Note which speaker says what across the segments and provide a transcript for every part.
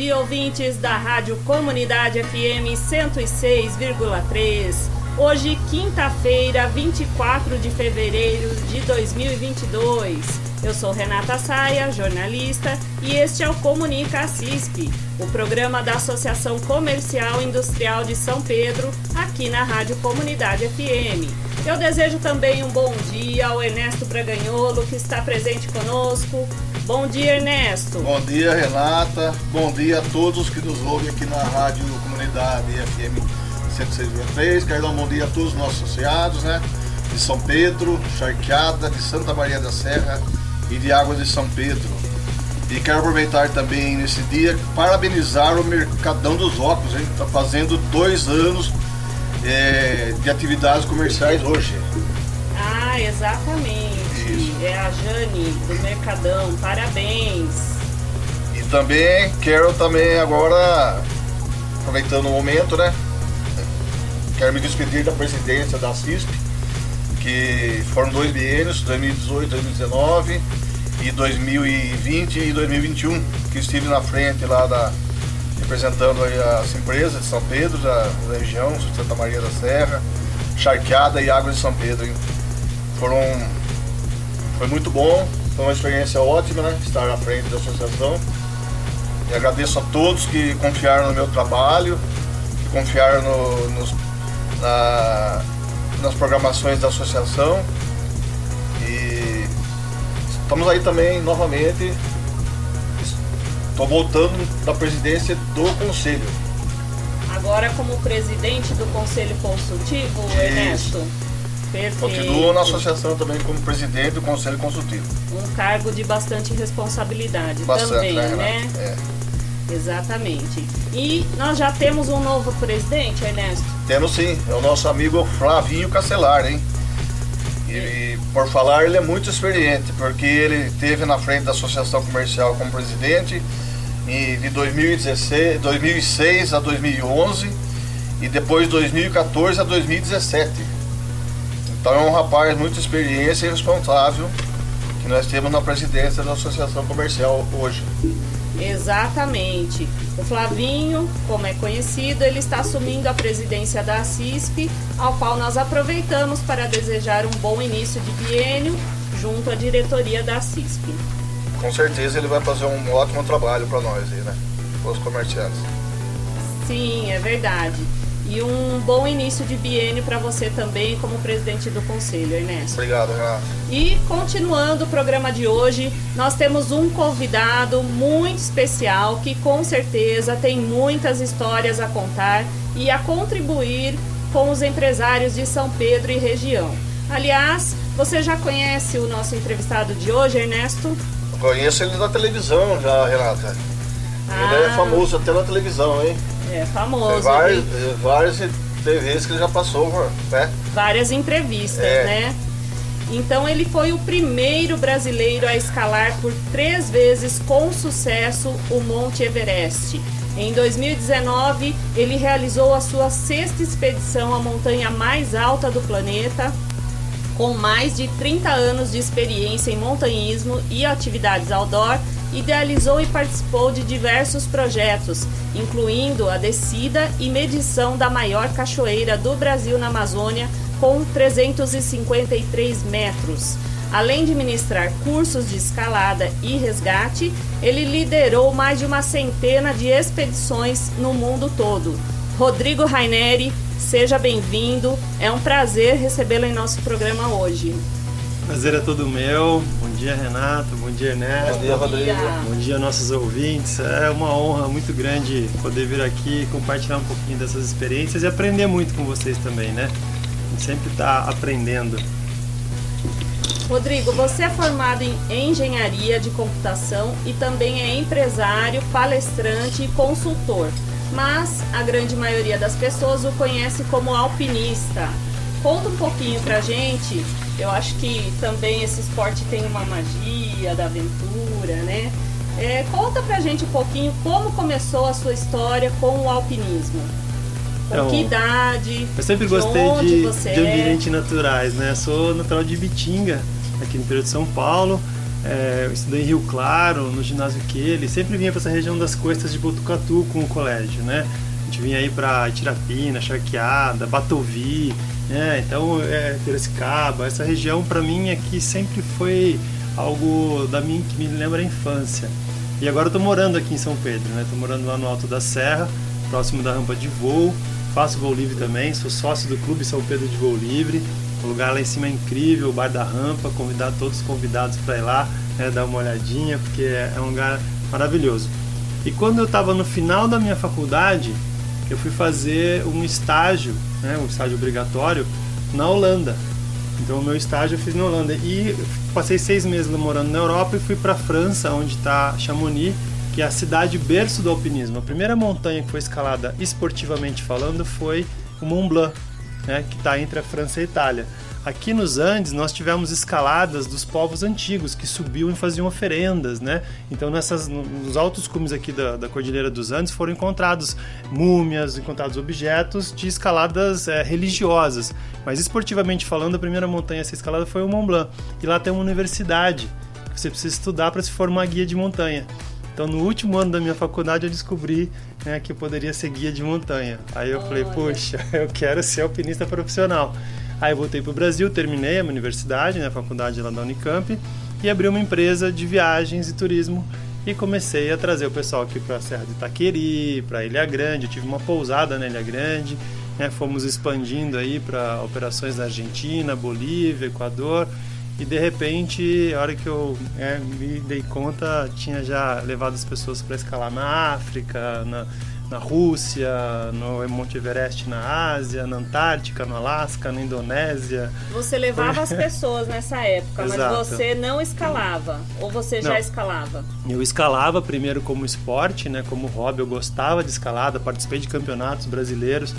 Speaker 1: dia, ouvintes da Rádio Comunidade FM 106,3. Hoje, quinta-feira, 24 de fevereiro de 2022. Eu sou Renata Saia, jornalista, e este é o Comunica Assisp, o programa da Associação Comercial e Industrial de São Pedro, aqui na Rádio Comunidade FM. Eu desejo também um bom dia ao Ernesto Braganholo, que está presente conosco. Bom dia, Ernesto.
Speaker 2: Bom dia, Renata. Bom dia a todos que nos ouvem aqui na Rádio Comunidade FM 106,3. Quero dar um bom dia a todos os nossos associados, de São Pedro, Charqueada, de Santa Maria da Serra e de Águas de São Pedro. E quero aproveitar também nesse dia parabenizar o Mercadão dos Óculos, hein? Está fazendo 2 anos de atividades comerciais hoje.
Speaker 1: Ah, exatamente. Isso. É a Jane do Mercadão, parabéns.
Speaker 2: E também quero agora, aproveitando o momento, quero me despedir da presidência da CISP, que foram 2 biênios, 2018, 2019 e 2020 e 2021, que estive na frente lá representando aí as empresas de São Pedro, da região, Santa Maria da Serra, Charqueada e Águas de São Pedro. Foi muito bom, foi uma experiência ótima, estar à frente da associação. E agradeço a todos que confiaram no meu trabalho, que confiaram nas programações da associação. E estamos aí também novamente. Estou voltando da presidência do Conselho.
Speaker 1: Agora como presidente do Conselho Consultivo,
Speaker 2: Isso.
Speaker 1: Ernesto? Perfeito.
Speaker 2: Continuo na associação também como presidente do Conselho Consultivo. Um
Speaker 1: cargo de bastante responsabilidade também, né? Exatamente. E nós já temos um novo presidente, Ernesto?
Speaker 2: Temos sim, é o nosso amigo Flavinho Castelar, hein? E por falar, ele é muito experiente, porque ele esteve na frente da Associação Comercial como presidente de 2006 a 2011 e depois de 2014 a 2017. Então é um rapaz muito experiente e responsável que nós temos na presidência da Associação Comercial hoje.
Speaker 1: Exatamente. O Flavinho, como é conhecido, ele está assumindo a presidência da CISP, ao qual nós aproveitamos para desejar um bom início de biênio junto à diretoria da CISP.
Speaker 2: Com certeza ele vai fazer um ótimo trabalho para nós aí, para os comerciantes.
Speaker 1: Sim, é verdade. E um bom início de biênio para você também como presidente do conselho, Ernesto.
Speaker 2: Obrigado, Renato.
Speaker 1: E continuando o programa de hoje, nós temos um convidado muito especial que com certeza tem muitas histórias a contar e a contribuir com os empresários de São Pedro e região. Aliás, você já conhece o nosso entrevistado de hoje, Ernesto?
Speaker 2: Eu conheço ele da televisão já, Renata. Ele é famoso até na televisão, hein?
Speaker 1: É famoso.
Speaker 2: Várias TVs que ele já passou, né?
Speaker 1: Várias entrevistas, né? Então ele foi o primeiro brasileiro a escalar por 3 vezes com sucesso o Monte Everest. Em 2019, ele realizou a sua 6ª expedição à montanha mais alta do planeta, com mais de 30 anos de experiência em montanhismo e atividades outdoor. Idealizou e participou de diversos projetos, incluindo a descida e medição da maior cachoeira do Brasil na Amazônia, com 353 metros. Além de ministrar cursos de escalada e resgate, ele liderou mais de uma centena de expedições no mundo todo. Rodrigo Raineri, seja bem-vindo. É um prazer recebê-lo em nosso programa hoje.
Speaker 3: Prazer é todo meu. Bom dia, Renato. Bom dia, Ernesto.
Speaker 2: Bom dia, Rodrigo.
Speaker 3: Bom dia, nossos ouvintes. É uma honra muito grande poder vir aqui compartilhar um pouquinho dessas experiências e aprender muito com vocês também, A gente sempre está aprendendo.
Speaker 1: Rodrigo, você é formado em engenharia de computação e também é empresário, palestrante e consultor, mas a grande maioria das pessoas o conhece como alpinista. Conta um pouquinho pra gente. Eu acho que também esse esporte tem uma magia da aventura, Conta pra gente um pouquinho como começou a sua história com o alpinismo. Com que idade?
Speaker 3: Eu sempre gostei de ambientes naturais, Sou natural de Ibitinga, aqui no interior de São Paulo. eu estudei em Rio Claro, no ginásio Quelhe, sempre vinha para essa região das costas de Botucatu com o colégio, né? A gente vinha aí para Tirapina, Charqueada, Batovi, né? Então, Piracicaba, essa região para mim aqui sempre foi algo que me lembra a infância. E agora eu tô morando aqui em São Pedro, né? Tô morando lá no Alto da Serra, próximo da rampa de voo, faço voo livre também, sou sócio do Clube São Pedro de Voo Livre. O lugar lá em cima é incrível, o bar da rampa, convidar todos os convidados para ir lá, né, dar uma olhadinha, porque é um lugar maravilhoso. E quando eu estava no final da minha faculdade, eu fui fazer um estágio, né, um estágio obrigatório, na Holanda. Então o meu estágio eu fiz na Holanda e passei 6 meses morando na Europa e fui para a França, onde está Chamonix, que é a cidade berço do alpinismo. A primeira montanha que foi escalada esportivamente falando foi o Mont Blanc, né, que está entre a França e a Itália. Aqui nos Andes nós tivemos escaladas dos povos antigos que subiam e faziam oferendas, né? Então nos altos cumes aqui da Cordilheira dos Andes foram encontrados múmias, encontrados objetos de escaladas religiosas. Mas esportivamente falando, a primeira montanha a ser escalada foi o Mont Blanc. E lá tem uma universidade que você precisa estudar para se formar guia de montanha. Então no último ano da minha faculdade eu descobri, né, que eu poderia ser guia de montanha. Aí eu falei, poxa, eu quero ser alpinista profissional. Aí eu voltei para o Brasil, terminei a minha universidade, né, a faculdade lá da Unicamp, e abri uma empresa de viagens e turismo e comecei a trazer o pessoal aqui para a Serra de Itaqueri, para Ilha Grande. Eu tive uma pousada na Ilha Grande, né, fomos expandindo aí para operações na Argentina, Bolívia, Equador, e de repente, a hora que eu me dei conta, tinha já levado as pessoas para escalar na África, na Rússia, no Monte Everest na Ásia, na Antártica, no Alasca, na Indonésia.
Speaker 1: Você levava as pessoas nessa época,
Speaker 3: Exato.
Speaker 1: Mas você não escalava? Ou você já escalava?
Speaker 3: Eu escalava primeiro como esporte, né, como hobby. Eu gostava de escalada, participei de campeonatos brasileiros.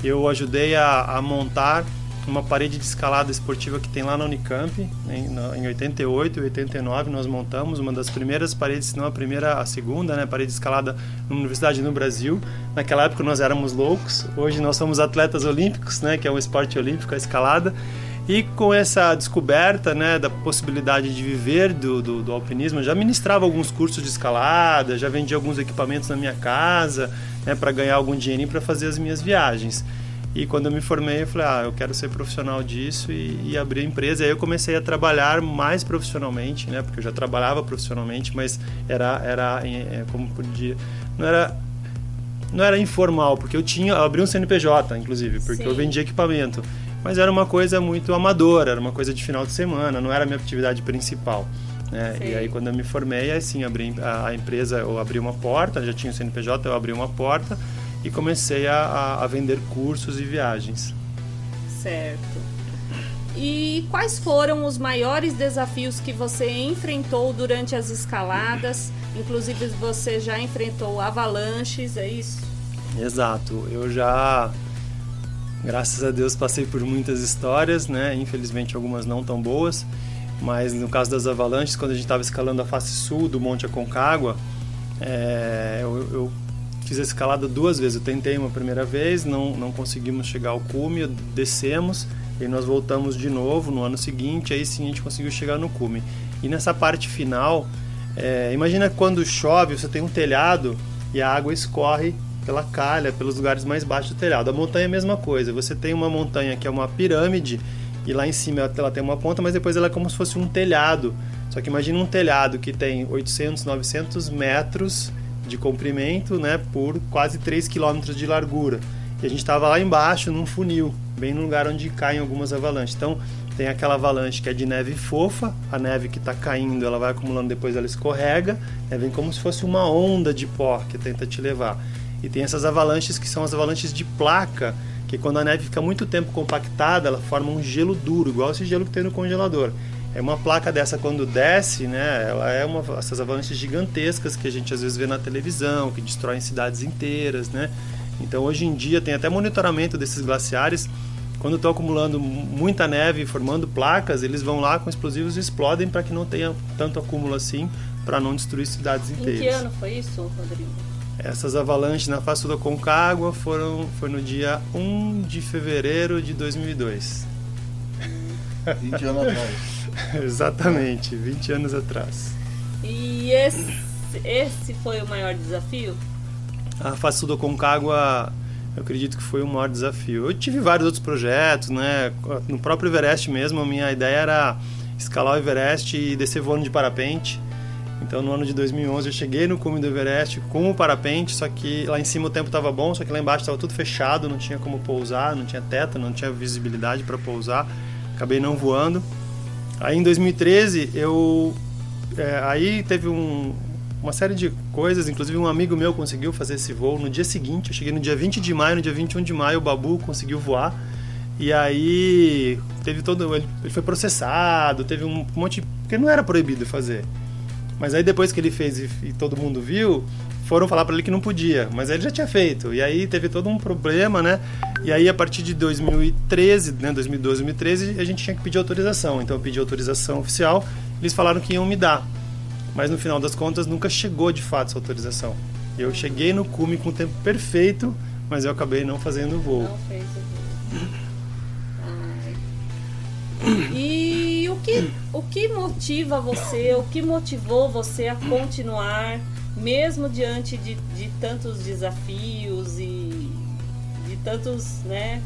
Speaker 3: Eu ajudei a montar uma parede de escalada esportiva que tem lá na Unicamp, em 88 e 89 nós montamos uma das primeiras paredes, se não a primeira, a segunda, né, parede de escalada numa universidade no Brasil. Naquela época nós éramos loucos, hoje nós somos atletas olímpicos, né, que é um esporte olímpico, a escalada. E com essa descoberta, né, da possibilidade de viver do alpinismo, eu já ministrava alguns cursos de escalada, já vendia alguns equipamentos na minha casa, né, para ganhar algum dinheirinho para fazer as minhas viagens. E quando eu me formei, eu falei, eu quero ser profissional disso e abri a empresa. E aí eu comecei a trabalhar mais profissionalmente, né? Porque eu já trabalhava profissionalmente, mas como podia, não era informal, porque eu abri um CNPJ, inclusive, porque eu vendia equipamento. Mas era uma coisa muito amadora, era uma coisa de final de semana, não era a minha atividade principal, né? E aí quando eu me formei, assim, abri a empresa, eu abri uma porta, já tinha o CNPJ, eu abri uma porta e comecei a vender cursos e viagens.
Speaker 1: Certo. E quais foram os maiores desafios que você enfrentou durante as escaladas? Inclusive você já enfrentou avalanches, é isso?
Speaker 3: Exato. Eu já, graças a Deus, passei por muitas histórias, né? Infelizmente algumas não tão boas, mas no caso das avalanches, quando a gente estava escalando a face sul do Monte Aconcagua, eu fiz a escalada 2 vezes. Eu tentei uma primeira vez, não conseguimos chegar ao cume, descemos e nós voltamos de novo no ano seguinte, aí sim a gente conseguiu chegar no cume. E nessa parte final, imagina quando chove, você tem um telhado e a água escorre pela calha, pelos lugares mais baixos do telhado. A montanha é a mesma coisa, você tem uma montanha que é uma pirâmide e lá em cima ela tem uma ponta, mas depois ela é como se fosse um telhado. Só que imagina um telhado que tem 800, 900 metros de comprimento, né, por quase 3 km de largura. E a gente estava lá embaixo, num funil, bem no lugar onde caem algumas avalanches. Então, tem aquela avalanche que é de neve fofa, a neve que está caindo, ela vai acumulando, depois ela escorrega, vem como se fosse uma onda de pó que tenta te levar. E tem essas avalanches que são as avalanches de placa, que quando a neve fica muito tempo compactada, ela forma um gelo duro, igual esse gelo que tem no congelador. É uma placa dessa, quando desce, né, ela é essas avalanches gigantescas que a gente às vezes vê na televisão, que destroem cidades inteiras, né? Então hoje em dia tem até monitoramento desses glaciares. Quando estão acumulando muita neve e formando placas, eles vão lá com explosivos e explodem para que não tenha tanto acúmulo assim, para não destruir cidades inteiras.
Speaker 1: Em que ano foi isso, Rodrigo?
Speaker 3: Essas avalanches na face do Aconcagua foi no dia 1 de fevereiro de 2002.
Speaker 2: 20 anos atrás.
Speaker 3: Exatamente, 20 anos atrás.
Speaker 1: E esse foi o maior desafio?
Speaker 3: A Fácil do Aconcagua, eu acredito que foi o maior desafio. Eu tive vários outros projetos, né? No próprio Everest mesmo, a minha ideia era escalar o Everest e descer voando de parapente. Então, no ano de 2011, eu cheguei no cume do Everest com o parapente, só que lá em cima o tempo estava bom, só que lá embaixo estava tudo fechado, não tinha como pousar, não tinha teto, não tinha visibilidade para pousar. Acabei não voando. Aí, em 2013, aí teve uma série de coisas, inclusive um amigo meu conseguiu fazer esse voo no dia seguinte. Eu cheguei no dia 20 de maio, no dia 21 de maio o Babu conseguiu voar. E aí teve ele foi processado, teve um monte, porque não era proibido fazer. Mas aí depois que ele fez e todo mundo viu, foram falar para ele que não podia, mas aí ele já tinha feito. E aí teve todo um problema, né? E aí a partir de 2013, né, 2012, 2013, a gente tinha que pedir autorização. Então eu pedi autorização oficial, eles falaram que iam me dar. Mas no final das contas nunca chegou de fato essa autorização. Eu cheguei no cume com o tempo perfeito, mas eu acabei não fazendo o voo.
Speaker 1: Não fez o voo. E o que motiva você, o que motivou você a continuar, mesmo diante de tantos desafios e de tantos, né,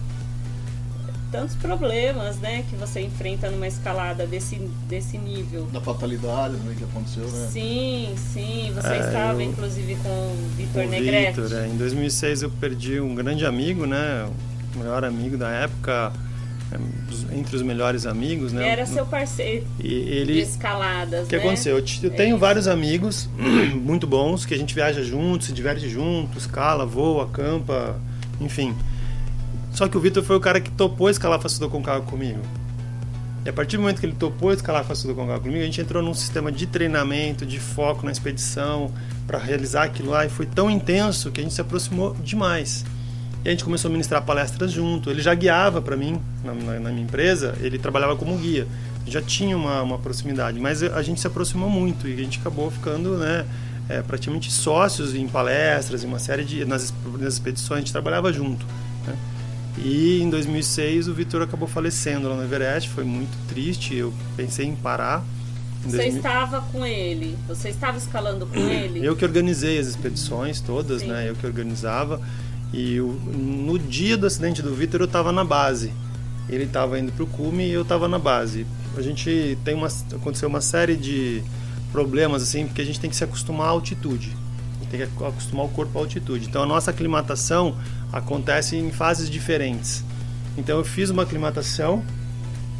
Speaker 1: tantos problemas, né, que você enfrenta numa escalada desse nível?
Speaker 2: Da fatalidade também que aconteceu, né?
Speaker 1: Sim, você estava inclusive com o Vitor Negretti.
Speaker 3: Em 2006 eu perdi um grande amigo, né, o melhor amigo da época, entre os melhores amigos, né?
Speaker 1: Era seu parceiro de escaladas,
Speaker 3: O que aconteceu? Eu tenho vários amigos muito bons, que a gente viaja juntos, se diverte juntos, escala, voa, acampa, enfim. Só que o Vitor foi o cara que topou escalar a Fácil do Aconcagua comigo. E a partir do momento que ele topou escalar a Fácil do Aconcagua comigo, a gente entrou num sistema de treinamento, de foco na expedição, para realizar aquilo lá, e foi tão intenso que a gente se aproximou demais. E a gente começou a ministrar palestras junto. Ele já guiava para mim, na minha empresa, ele trabalhava como guia. Já tinha uma proximidade, mas a gente se aproximou muito e a gente acabou ficando, né, praticamente sócios em palestras, em uma série nas expedições, a gente trabalhava junto, né? E em 2006 o Vitor acabou falecendo lá no Everest, foi muito triste, eu pensei em parar.
Speaker 1: Você estava com ele? Você estava escalando com ele?
Speaker 3: Eu que organizei as expedições todas,
Speaker 1: Sim.
Speaker 3: né? Eu que organizava. E no dia do acidente do Vitor eu estava na base. Ele estava indo para o cume e eu estava na base. A gente aconteceu uma série de problemas assim, porque a gente tem que se acostumar à altitude. A gente tem que acostumar o corpo à altitude. Então a nossa aclimatação acontece em fases diferentes. Então eu fiz uma aclimatação.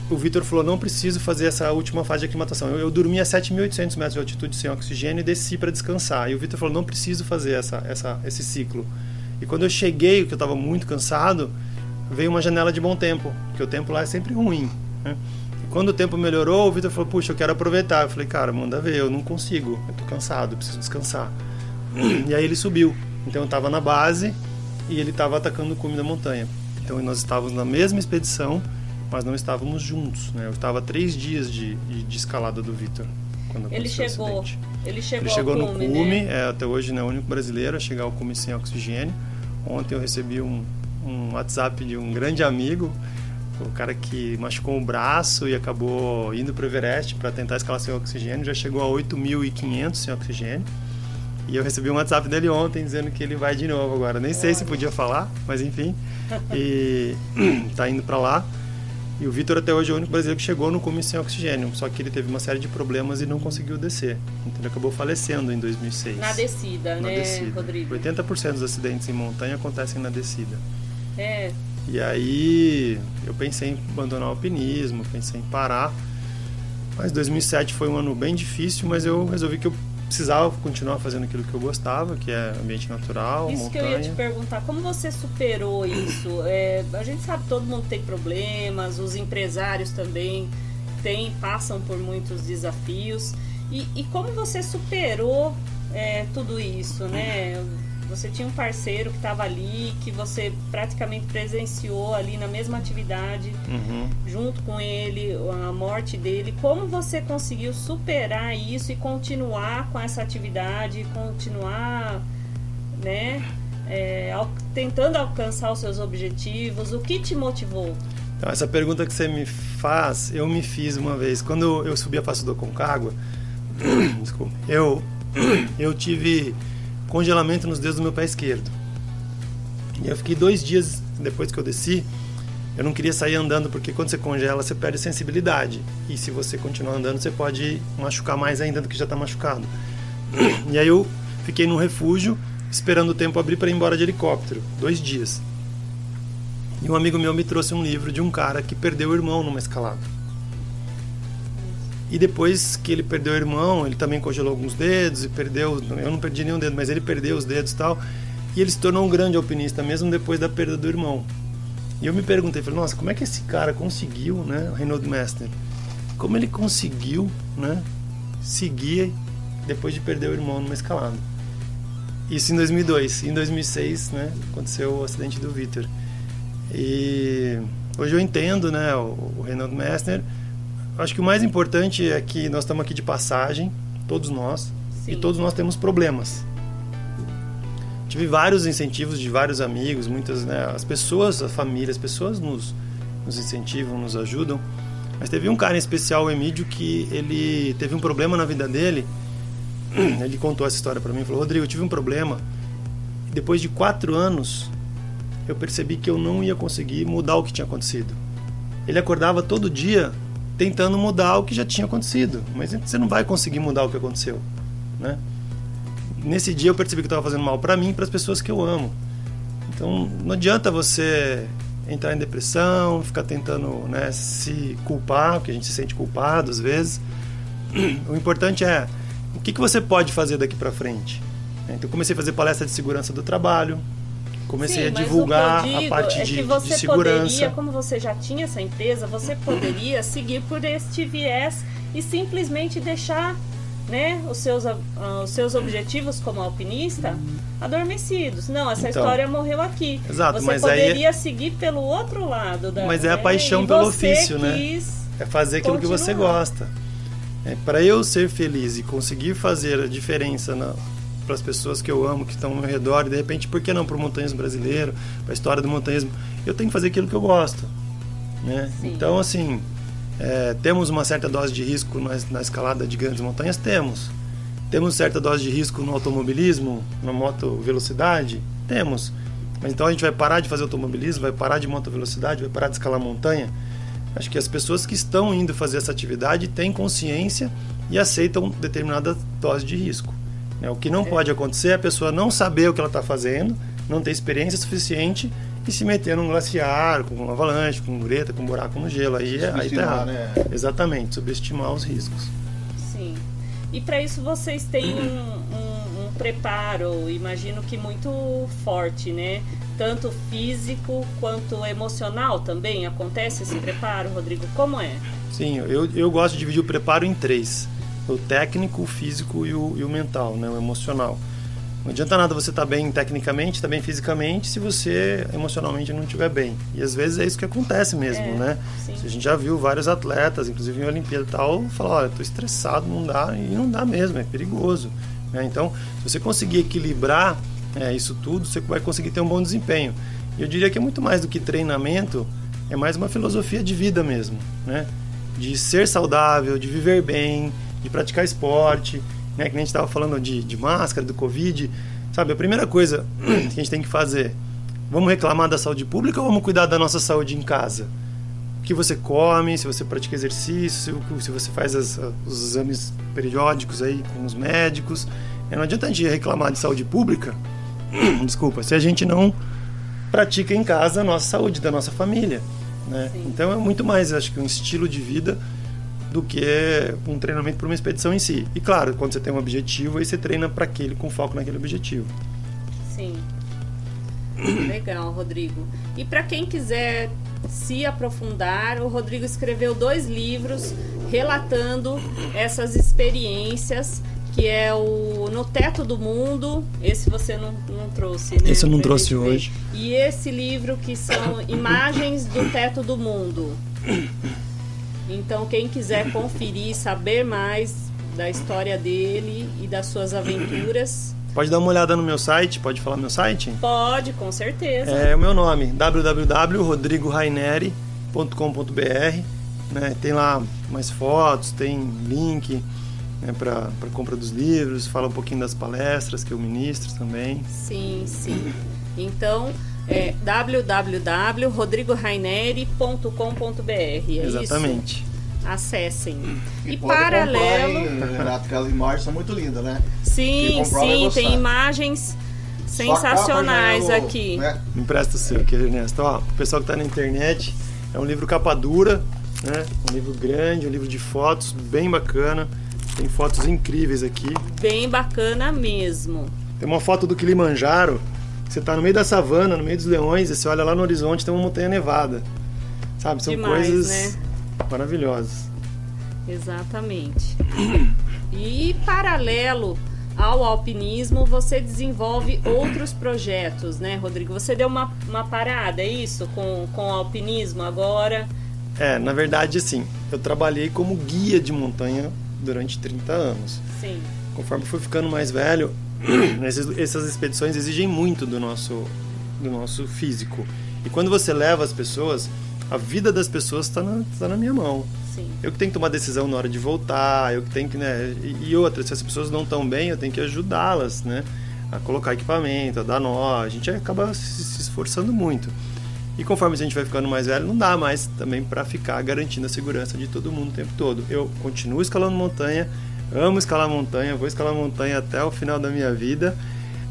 Speaker 3: O Vitor falou, não preciso fazer essa última fase de aclimatação. Eu dormi a 7.800 metros de altitude sem oxigênio e desci para descansar. E o Vitor falou, não preciso fazer esse ciclo. E quando eu cheguei, que eu estava muito cansado, veio uma janela de bom tempo, porque o tempo lá é sempre ruim, né? E quando o tempo melhorou, o Vitor falou, puxa, eu quero aproveitar. Eu falei, cara, manda ver, eu não consigo, eu estou cansado, eu preciso descansar. E aí ele subiu. Então eu estava na base e ele estava atacando o cume da montanha. Então nós estávamos na mesma expedição, mas não estávamos juntos, né? Eu estava 3 dias de escalada do Vitor.
Speaker 1: Ele chegou
Speaker 3: no
Speaker 1: cume,
Speaker 3: cume,
Speaker 1: né?
Speaker 3: Até hoje não é o único brasileiro a chegar ao cume sem oxigênio. Ontem eu recebi um WhatsApp de um grande amigo, o cara que machucou o braço e acabou indo para o Everest para tentar escalar sem oxigênio, já chegou a 8.500 sem oxigênio. E eu recebi um WhatsApp dele ontem dizendo que ele vai de novo agora. Nem sei se podia falar, mas enfim. E tá indo para lá. E o Vitor até hoje é o único brasileiro que chegou no cume sem oxigênio, só que ele teve uma série de problemas e não conseguiu descer. Então ele acabou falecendo em 2006.
Speaker 1: Na descida, né, Rodrigo?
Speaker 3: 80% dos acidentes em montanha acontecem na descida.
Speaker 1: É.
Speaker 3: E aí eu pensei em abandonar o alpinismo, pensei em parar. Mas 2007 foi um ano bem difícil, mas eu resolvi que eu precisava continuar fazendo aquilo que eu gostava, que é ambiente natural,
Speaker 1: isso
Speaker 3: montanha.
Speaker 1: Que eu ia te perguntar, como você superou isso? A gente sabe que todo mundo tem problemas, os empresários também passam por muitos desafios. E como você superou tudo isso, né? Você tinha um parceiro que estava ali, que você praticamente presenciou ali na mesma atividade, junto com ele, a morte dele. Como você conseguiu superar isso e continuar com essa atividade, continuar, né, tentando alcançar os seus objetivos? O que te motivou?
Speaker 3: Então, essa pergunta que você me faz, eu me fiz uma vez. Quando eu subi a face do Aconcagua, desculpa, eu tive congelamento nos dedos do meu pé esquerdo. E eu fiquei 2 dias depois que eu desci. Eu não queria sair andando, porque quando você congela, você perde sensibilidade. E se você continuar andando, você pode machucar mais ainda do que já está machucado. E aí eu fiquei num refúgio, esperando o tempo abrir para ir embora de helicóptero. 2 dias. E um amigo meu me trouxe um livro de um cara que perdeu o irmão numa escalada. E depois que ele perdeu o irmão, ele também congelou alguns dedos e perdeu... Eu não perdi nenhum dedo, mas ele perdeu os dedos e tal. E ele se tornou um grande alpinista, mesmo depois da perda do irmão. E eu me perguntei, falei, nossa, como é que esse cara conseguiu, né, o Reinhold Messner, como ele conseguiu, né, seguir depois de perder o irmão numa escalada? Isso em 2002. Em 2006, né, aconteceu o acidente do Vitor. E hoje eu entendo, né, o Reinhold Messner. Acho que o mais importante é que nós estamos aqui de passagem, todos nós, Sim. E todos nós temos problemas. Tive vários incentivos de vários amigos, muitas, né, as pessoas, a família, as pessoas nos incentivam, nos ajudam. Mas teve um cara em especial, o Emílio, que ele teve um problema na vida dele. Ele contou essa história para mim, falou, Rodrigo, eu tive um problema. E depois de 4 anos, eu percebi que eu não ia conseguir mudar o que tinha acontecido. Ele acordava todo dia tentando mudar o que já tinha acontecido, mas você não vai conseguir mudar o que aconteceu, né? Nesse dia eu percebi que eu estava fazendo mal para mim e para as pessoas que eu amo. Então não adianta você entrar em depressão, ficar tentando, né, se culpar, porque a gente se sente culpado às vezes. O importante é o que você pode fazer daqui para frente. Então eu comecei a fazer palestra de segurança do trabalho, comecei a divulgar a parte de segurança.
Speaker 1: Poderia, como você já tinha essa empresa, você poderia seguir por este viés e simplesmente deixar, né, os seus objetivos como alpinista adormecidos. Não, essa história morreu aqui.
Speaker 3: Exato,
Speaker 1: você
Speaker 3: mas
Speaker 1: poderia seguir pelo outro lado da...
Speaker 3: Mas é a paixão pelo ofício, né? É fazer aquilo que você gosta. Para eu ser feliz e conseguir fazer a diferença para as pessoas que eu amo, que estão ao meu redor, e de repente, por que não para o montanhismo brasileiro, para a história do montanhismo, eu tenho que fazer aquilo que eu gosto, né? Então, assim, temos uma certa dose de risco na escalada de grandes montanhas? Temos certa dose de risco no automobilismo, na moto velocidade? Temos. Mas então a gente vai parar de fazer automobilismo, vai parar de moto velocidade, vai parar de escalar montanha? Acho que as pessoas que estão indo fazer essa atividade têm consciência e aceitam determinada dose de risco. O que não pode acontecer é a pessoa não saber o que ela está fazendo, não ter experiência suficiente e se meter num glaciar, com uma avalanche, com mureta, com buraco no gelo. Aí tá errado. Né? Exatamente, subestimar os riscos.
Speaker 1: Sim. E para isso vocês têm um preparo, imagino que muito forte, né? Tanto físico quanto emocional também acontece esse preparo, Rodrigo? Como é?
Speaker 3: Sim, eu gosto de dividir o preparo em 3. O técnico, o físico e o mental, né? O emocional. Não adianta nada você estar bem tecnicamente, estar bem fisicamente, se você emocionalmente não estiver bem. E às vezes é isso que acontece mesmo, né? Sim. A gente já viu vários atletas, inclusive em Olimpíada e tal, falar, olha, estou estressado, não dá, e não dá mesmo, é perigoso. Né? Então, se você conseguir equilibrar isso tudo, você vai conseguir ter um bom desempenho. E eu diria que é muito mais do que treinamento, é mais uma filosofia de vida mesmo, né? De ser saudável, de viver bem, de praticar esporte, né? Que a gente estava falando de máscara, do Covid, sabe? A primeira coisa que a gente tem que fazer, vamos reclamar da saúde pública ou vamos cuidar da nossa saúde em casa? O que você come, se você pratica exercício, se você faz os exames periódicos aí com os médicos. Não adianta a gente reclamar de saúde pública, desculpa, se a gente não pratica em casa a nossa saúde, da nossa família, né? Então é muito mais, acho que um estilo de vida do que um treinamento para uma expedição em si. E claro, quando você tem um objetivo, aí você treina para aquele, com foco naquele objetivo.
Speaker 1: Sim. Legal, Rodrigo. E para quem quiser se aprofundar, o Rodrigo escreveu 2 livros relatando essas experiências, que é o No Teto do Mundo. Esse você não trouxe, né?
Speaker 3: Esse eu não trouxe hoje.
Speaker 1: E esse livro que são Imagens do Teto do Mundo. Então, quem quiser conferir, saber mais da história dele e das suas aventuras...
Speaker 3: Pode dar uma olhada no meu site, pode falar meu site?
Speaker 1: Pode, com certeza.
Speaker 3: É o meu nome, www.rodrigoraineri, rodrigohainery.com.br, né? Tem lá mais fotos, tem link, né, para compra dos livros, fala um pouquinho das palestras que eu ministro também.
Speaker 1: Sim. Então, é www.rodrigohainery.com.br,
Speaker 3: Exatamente.
Speaker 1: Isso? Acessem. E
Speaker 2: pode
Speaker 1: paralelo...
Speaker 2: comprar, Renato, que as imagens são muito lindas, né?
Speaker 1: Sim,
Speaker 2: vai gostar.
Speaker 1: tem imagens sensacionais aqui.
Speaker 2: Né?
Speaker 3: Me empresta o seu aqui, Ernesto. Ó, o pessoal que está na internet, é um livro capa dura, né? Um livro grande, um livro de fotos, bem bacana. Tem fotos incríveis aqui.
Speaker 1: Bem bacana mesmo.
Speaker 3: Tem uma foto do Kilimanjaro, você está no meio da savana, no meio dos leões, e você olha lá no horizonte, tem uma montanha nevada. Sabe, são
Speaker 1: Demais,
Speaker 3: coisas,
Speaker 1: né?
Speaker 3: Maravilhosas.
Speaker 1: Exatamente. E paralelo ao alpinismo, você desenvolve outros projetos, né, Rodrigo? Você deu uma parada, é isso? Com o alpinismo agora?
Speaker 3: Na verdade, assim, eu trabalhei como guia de montanha durante 30 anos.
Speaker 1: Sim.
Speaker 3: Conforme fui ficando mais velho, essas expedições exigem muito do nosso físico. E quando você leva as pessoas, a vida das pessoas está na minha mão.
Speaker 1: Sim.
Speaker 3: Eu que tenho que tomar decisão na hora de voltar, eu que tenho que, né? E outra, se as pessoas não estão bem, eu tenho que ajudá-las, né? A colocar equipamento, a dar nó, a gente acaba se esforçando muito. E conforme a gente vai ficando mais velho, não dá mais também para ficar garantindo a segurança de todo mundo o tempo todo. Eu continuo escalando montanha, amo escalar montanha, vou escalar montanha até o final da minha vida.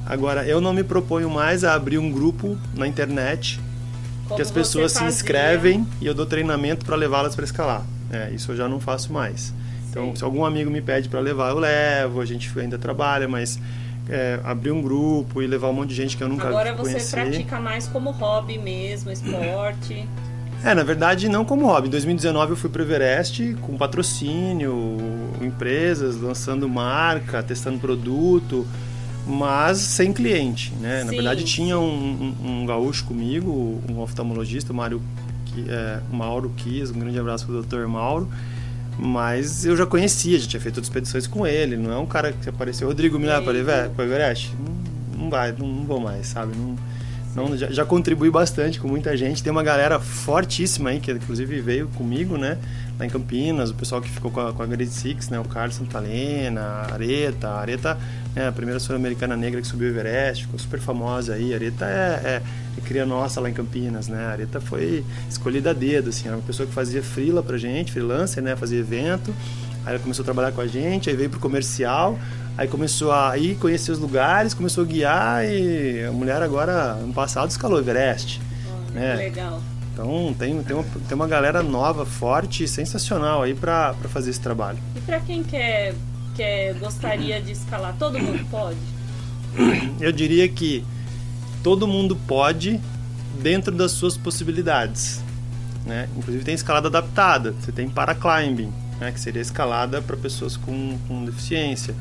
Speaker 3: Agora, eu não me proponho mais a abrir um grupo na internet que as pessoas se inscrevem e eu dou treinamento para levá-las para escalar. Isso eu já não faço mais. Então,
Speaker 1: Sim.
Speaker 3: se algum amigo me pede para levar, eu levo, a gente ainda trabalha, mas abrir um grupo e levar um monte de gente que eu nunca conheci.
Speaker 1: Agora você pratica mais como hobby mesmo, esporte?
Speaker 3: Na verdade, não como hobby. Em 2019 eu fui para o Everest com patrocínio, empresas, lançando marca, testando produto, mas sem cliente, né? Na verdade, tinha um gaúcho comigo, um oftalmologista, o Mauro Kies, um grande abraço para o Dr. Mauro, mas eu já conhecia, já tinha feito outras expedições com ele, não é um cara que apareceu, Rodrigo, me leva para o Everest? Não vou mais, sabe? Já contribui bastante com muita gente, tem uma galera fortíssima aí, que inclusive veio comigo, né? Lá em Campinas, o pessoal que ficou com a Grade Six, né? O Carlos Santalena, a Areta, né? A primeira sul-americana negra que subiu o Everest, ficou super famosa aí. A Areta é cria nossa lá em Campinas, né? A Areta foi escolhida a dedo, assim, era uma pessoa que fazia freela pra gente, freelancer, né? Fazia evento, aí ela começou a trabalhar com a gente, aí veio pro comercial, aí começou a ir conhecer os lugares, começou a guiar, e a mulher agora, ano passado, escalou o Everest. Né?
Speaker 1: Legal.
Speaker 3: Então tem uma galera nova, forte, sensacional aí para fazer esse trabalho.
Speaker 1: E para quem gostaria de escalar, todo mundo pode?
Speaker 3: Eu diria que todo mundo pode dentro das suas possibilidades, né? Inclusive tem escalada adaptada, você tem paraclimbing, né? Que seria escalada para pessoas com deficiência.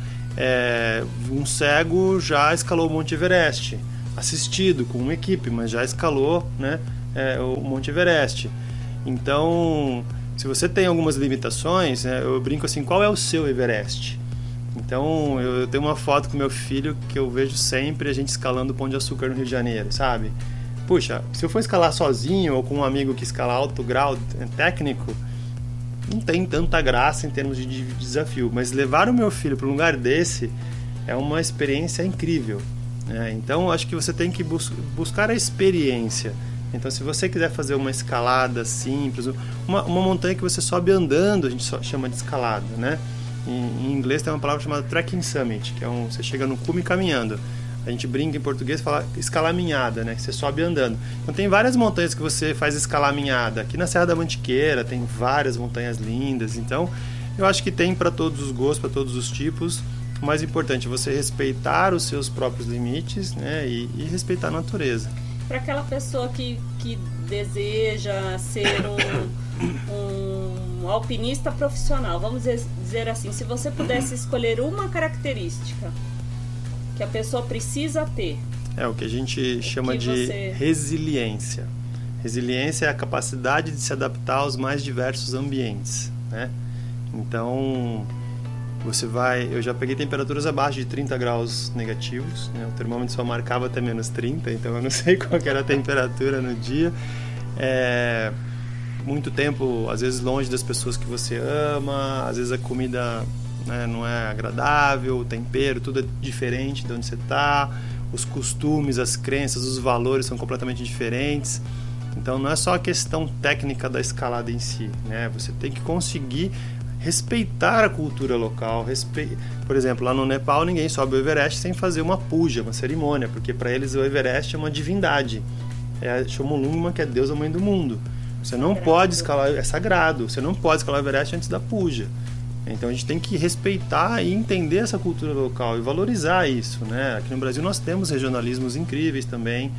Speaker 3: Um cego já escalou o Monte Everest, assistido com uma equipe, mas já escalou, né? O Monte Everest. Então, se você tem algumas limitações, né, eu brinco assim, qual é o seu Everest? Então, eu tenho uma foto com meu filho que eu vejo sempre a gente escalando o Pão de Açúcar no Rio de Janeiro, sabe? Puxa, se eu for escalar sozinho ou com um amigo que escala alto grau técnico, não tem tanta graça em termos de desafio, mas levar o meu filho para um lugar desse é uma experiência incrível, né? Então, acho que você tem que buscar a experiência. Então, se você quiser fazer uma escalada simples, uma montanha que você sobe andando, a gente só chama de escalada, né? Em inglês tem uma palavra chamada trekking summit, que você chega no cume caminhando. A gente brinca em português e fala escalaminhada, né? Que você sobe andando. Então, tem várias montanhas que você faz escalaminhada. Aqui na Serra da Mantiqueira tem várias montanhas lindas. Então, eu acho que tem para todos os gostos, para todos os tipos. O mais importante é você respeitar os seus próprios limites, né? E respeitar a natureza.
Speaker 1: Para aquela pessoa que deseja ser um alpinista profissional, vamos dizer assim, se você pudesse escolher uma característica que a pessoa precisa ter.
Speaker 3: O que a gente chama de resiliência. Resiliência é a capacidade de se adaptar aos mais diversos ambientes, né? Então, eu já peguei temperaturas abaixo de 30 graus negativos, né? O termômetro só marcava até menos 30, então eu não sei qual que era a temperatura no dia. muito tempo, às vezes longe das pessoas que você ama, às vezes a comida, né, não é agradável, o tempero, tudo é diferente de onde você está, os costumes, as crenças, os valores são completamente diferentes. Então não é só a questão técnica da escalada em si, né? Você tem que conseguir respeitar a cultura local. Por exemplo, lá no Nepal ninguém sobe o Everest sem fazer uma puja, uma cerimônia, porque para eles o Everest é uma divindade. É a Chomolungma, que é a deusa mãe do mundo. Você não pode escalar, é sagrado, você não pode escalar o Everest antes da puja. Então a gente tem que respeitar e entender essa cultura local e valorizar isso, né? Aqui no Brasil nós temos regionalismos incríveis também,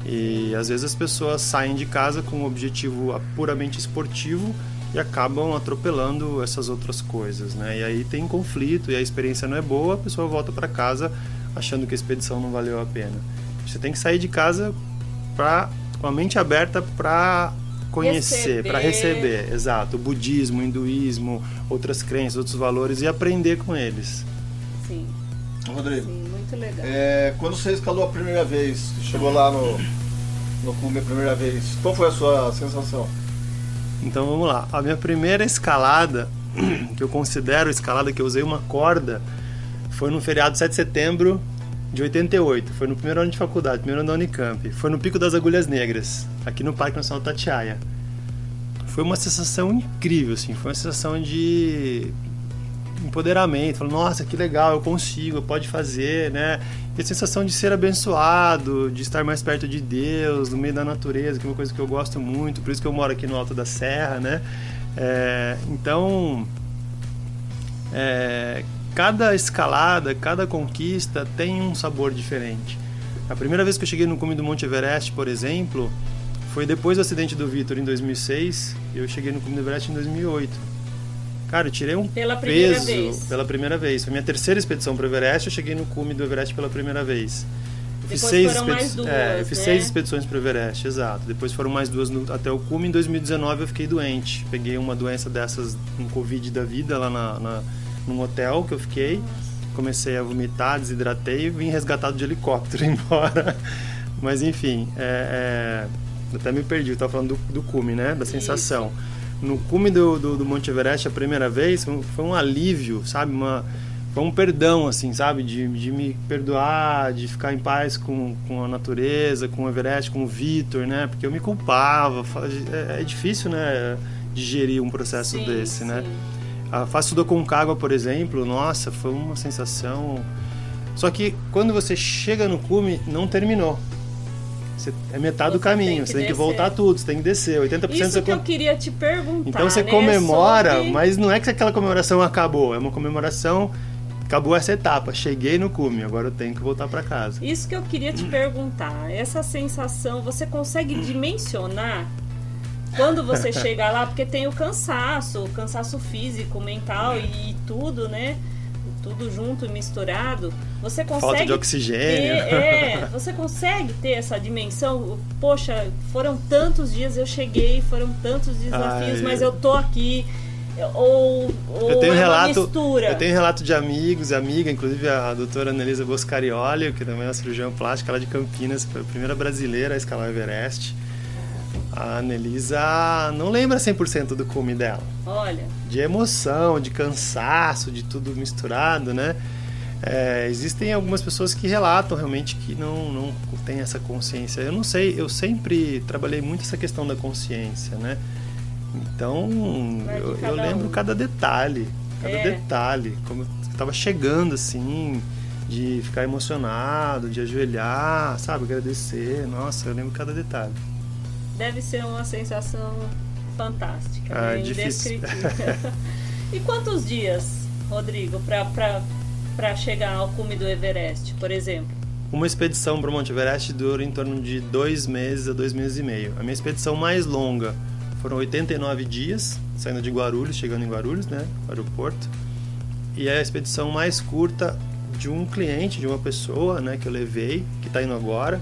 Speaker 3: e às vezes as pessoas saem de casa com um objetivo puramente esportivo e acabam atropelando essas outras coisas, né? E aí tem conflito e a experiência não é boa, a pessoa volta para casa achando que a expedição não valeu a pena. Você tem que sair de casa com a mente aberta para conhecer, para receber, exato, o budismo, o hinduísmo, outras crenças, outros valores e aprender com eles.
Speaker 1: Sim.
Speaker 2: Rodrigo,
Speaker 1: sim, muito legal.
Speaker 2: Quando você escalou a primeira vez, chegou lá no cume a primeira vez, qual foi a sua sensação?
Speaker 3: Então vamos lá, a minha primeira escalada, que eu considero escalada, que eu usei uma corda, foi no feriado 7 de setembro de 88, foi no primeiro ano de faculdade, primeiro ano da Unicamp, foi no Pico das Agulhas Negras, aqui no Parque Nacional Tatiaia. Foi uma sensação incrível, assim, foi uma sensação de empoderamento, falando, nossa, que legal, eu consigo, pode fazer, né? E a sensação de ser abençoado, de estar mais perto de Deus, no meio da natureza, que é uma coisa que eu gosto muito, por isso que eu moro aqui no Alto da Serra, né? Então, cada escalada, cada conquista tem um sabor diferente. A primeira vez que eu cheguei no cume do Monte Everest, por exemplo, foi depois do acidente do Vitor em 2006, e eu cheguei no cume do Everest em 2008. Cara, eu tirei um peso pela primeira vez. Foi minha terceira expedição para o Everest, eu cheguei no cume do Everest pela primeira vez. Eu fiz seis expedições para o Everest, exato. Depois foram mais duas até o cume. Em 2019 eu fiquei doente. Peguei uma doença dessas, um Covid da vida, lá num hotel que eu fiquei. Comecei a vomitar, desidratei e vim resgatado de helicóptero embora. Mas enfim, até me perdi, eu estava falando do cume, né? Da sensação. Isso. No cume do Monte Everest, a primeira vez, foi um alívio, sabe? Foi um perdão, assim, sabe? De me perdoar, de ficar em paz com a natureza, com o Everest, com o Vitor, né? Porque eu me culpava. É difícil, né? Digerir um processo desse, né? A Face do Aconcagua, por exemplo, nossa, foi uma sensação... Só que quando você chega no cume, não terminou. É metade do caminho, você tem que voltar tudo, você tem que descer. 80%
Speaker 1: Isso que eu queria te perguntar.
Speaker 3: Então você comemora, mas não é que aquela comemoração acabou, é uma comemoração, acabou essa etapa, cheguei no cume, agora eu tenho que voltar para casa.
Speaker 1: Isso que eu queria te perguntar, essa sensação, você consegue dimensionar quando você chega lá? Porque tem o cansaço físico, mental e tudo, né? Tudo junto e misturado, você consegue...
Speaker 3: Falta de oxigênio.
Speaker 1: Você consegue ter essa dimensão? Poxa, foram tantos dias, eu cheguei, foram tantos desafios, mas eu tô aqui. Ou
Speaker 3: eu tenho
Speaker 1: uma mistura?
Speaker 3: Eu tenho relato de amigos e amiga, inclusive a doutora Anelisa Boscarioli, que também é uma cirurgiã plástica lá de Campinas, foi a primeira brasileira a escalar o Everest. A Anelisa não lembra 100% do cume dela.
Speaker 1: Olha.
Speaker 3: De emoção, de cansaço, de tudo misturado, né? Existem algumas pessoas que relatam realmente que não tem essa consciência. Eu não sei, eu sempre trabalhei muito essa questão da consciência, né? Então, eu lembro cada detalhe, como eu estava chegando assim, de ficar emocionado, de ajoelhar, sabe, agradecer. Nossa, eu lembro cada detalhe.
Speaker 1: Deve ser uma sensação fantástica, indescritível. E quantos dias, Rodrigo, para chegar ao cume do Everest, por exemplo?
Speaker 3: Uma expedição para o Monte Everest dura em torno de 2 meses a 2 meses e meio. A minha expedição mais longa foram 89 dias, saindo de Guarulhos, chegando em Guarulhos, né, no aeroporto. E a expedição mais curta de um cliente, de uma pessoa, né, que eu levei, que está indo agora,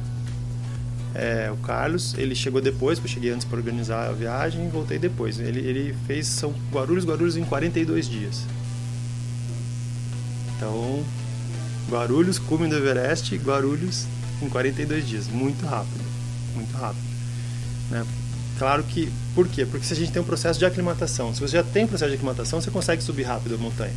Speaker 3: o Carlos. Ele chegou depois, porque eu cheguei antes para organizar a viagem e voltei depois. Ele fez São Guarulhos em 42 dias. Então, Guarulhos, cume do Everest, Guarulhos em 42 dias. Muito rápido, né? Claro que... Por quê? Porque se a gente tem um processo de aclimatação, se você já tem um processo de aclimatação, você consegue subir rápido a montanha.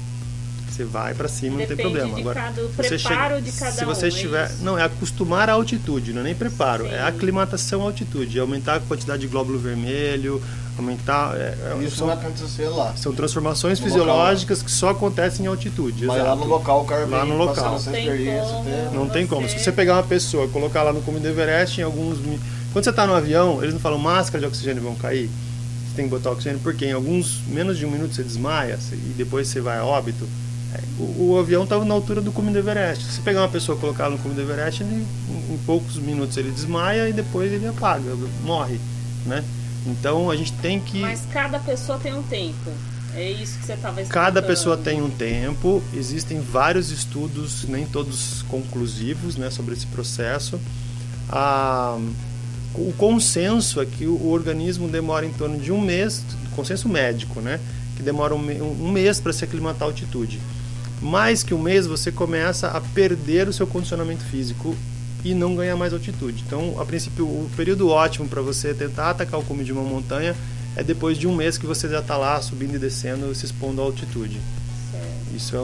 Speaker 3: Você vai para cima, não tem problema. Agora,
Speaker 1: do preparo de cada
Speaker 3: se você estiver, não é acostumar à altitude, não é nem preparo, é aclimatação à altitude, é aumentar a quantidade de glóbulo vermelho, aumentar.
Speaker 2: Isso vai acontecer lá.
Speaker 3: São transformações fisiológicas que só acontecem em altitude.
Speaker 2: Mas lá no local, o cara
Speaker 3: lá no local. Não tem como. Se você pegar uma pessoa, colocar lá no cume do Everest, quando você está no avião, eles não falam máscara de oxigênio vão cair. Você tem que botar oxigênio porque em menos de um minuto você desmaia e depois você vai a óbito. O avião estava na altura do cume do Everest. Se pegar uma pessoa e colocar no cume do Everest, em poucos minutos ele desmaia e depois ele apaga, morre, né? Então a gente tem que...
Speaker 1: Mas cada pessoa tem um tempo. É isso que você estava explicando.
Speaker 3: Cada pessoa tem um tempo. Existem vários estudos, nem todos conclusivos, né, sobre esse processo. O consenso é que o organismo demora em torno de um mês, consenso médico, né? Que demora um mês para se aclimatar à altitude. Mais que um mês você começa a perder o seu condicionamento físico e não ganhar mais altitude. Então, a princípio, o período ótimo para você tentar atacar o cume de uma montanha é depois de um mês que você já está lá subindo e descendo, se expondo à altitude. Certo. Isso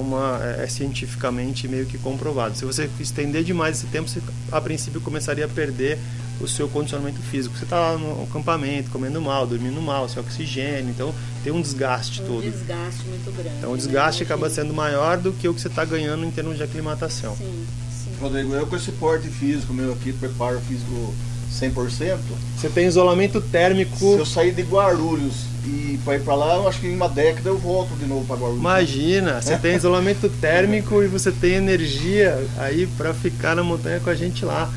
Speaker 3: é cientificamente meio que comprovado. Se você estender demais esse tempo, você, a princípio, começaria a perder o seu condicionamento físico. Você está lá no acampamento, comendo mal, dormindo mal, sem oxigênio, então tem um desgaste todo.
Speaker 1: Um desgaste muito grande.
Speaker 3: Então o desgaste acaba sendo maior do que o que você está ganhando em termos de aclimatação.
Speaker 1: Sim.
Speaker 2: Rodrigo, eu com esse porte físico meu aqui, preparo físico 100%.
Speaker 3: Você tem isolamento térmico.
Speaker 2: Se eu sair de Guarulhos e para ir para lá, eu acho que em uma década eu volto de novo para Guarulhos.
Speaker 3: Imagina, você tem isolamento térmico e você tem energia aí para ficar na montanha com a gente lá.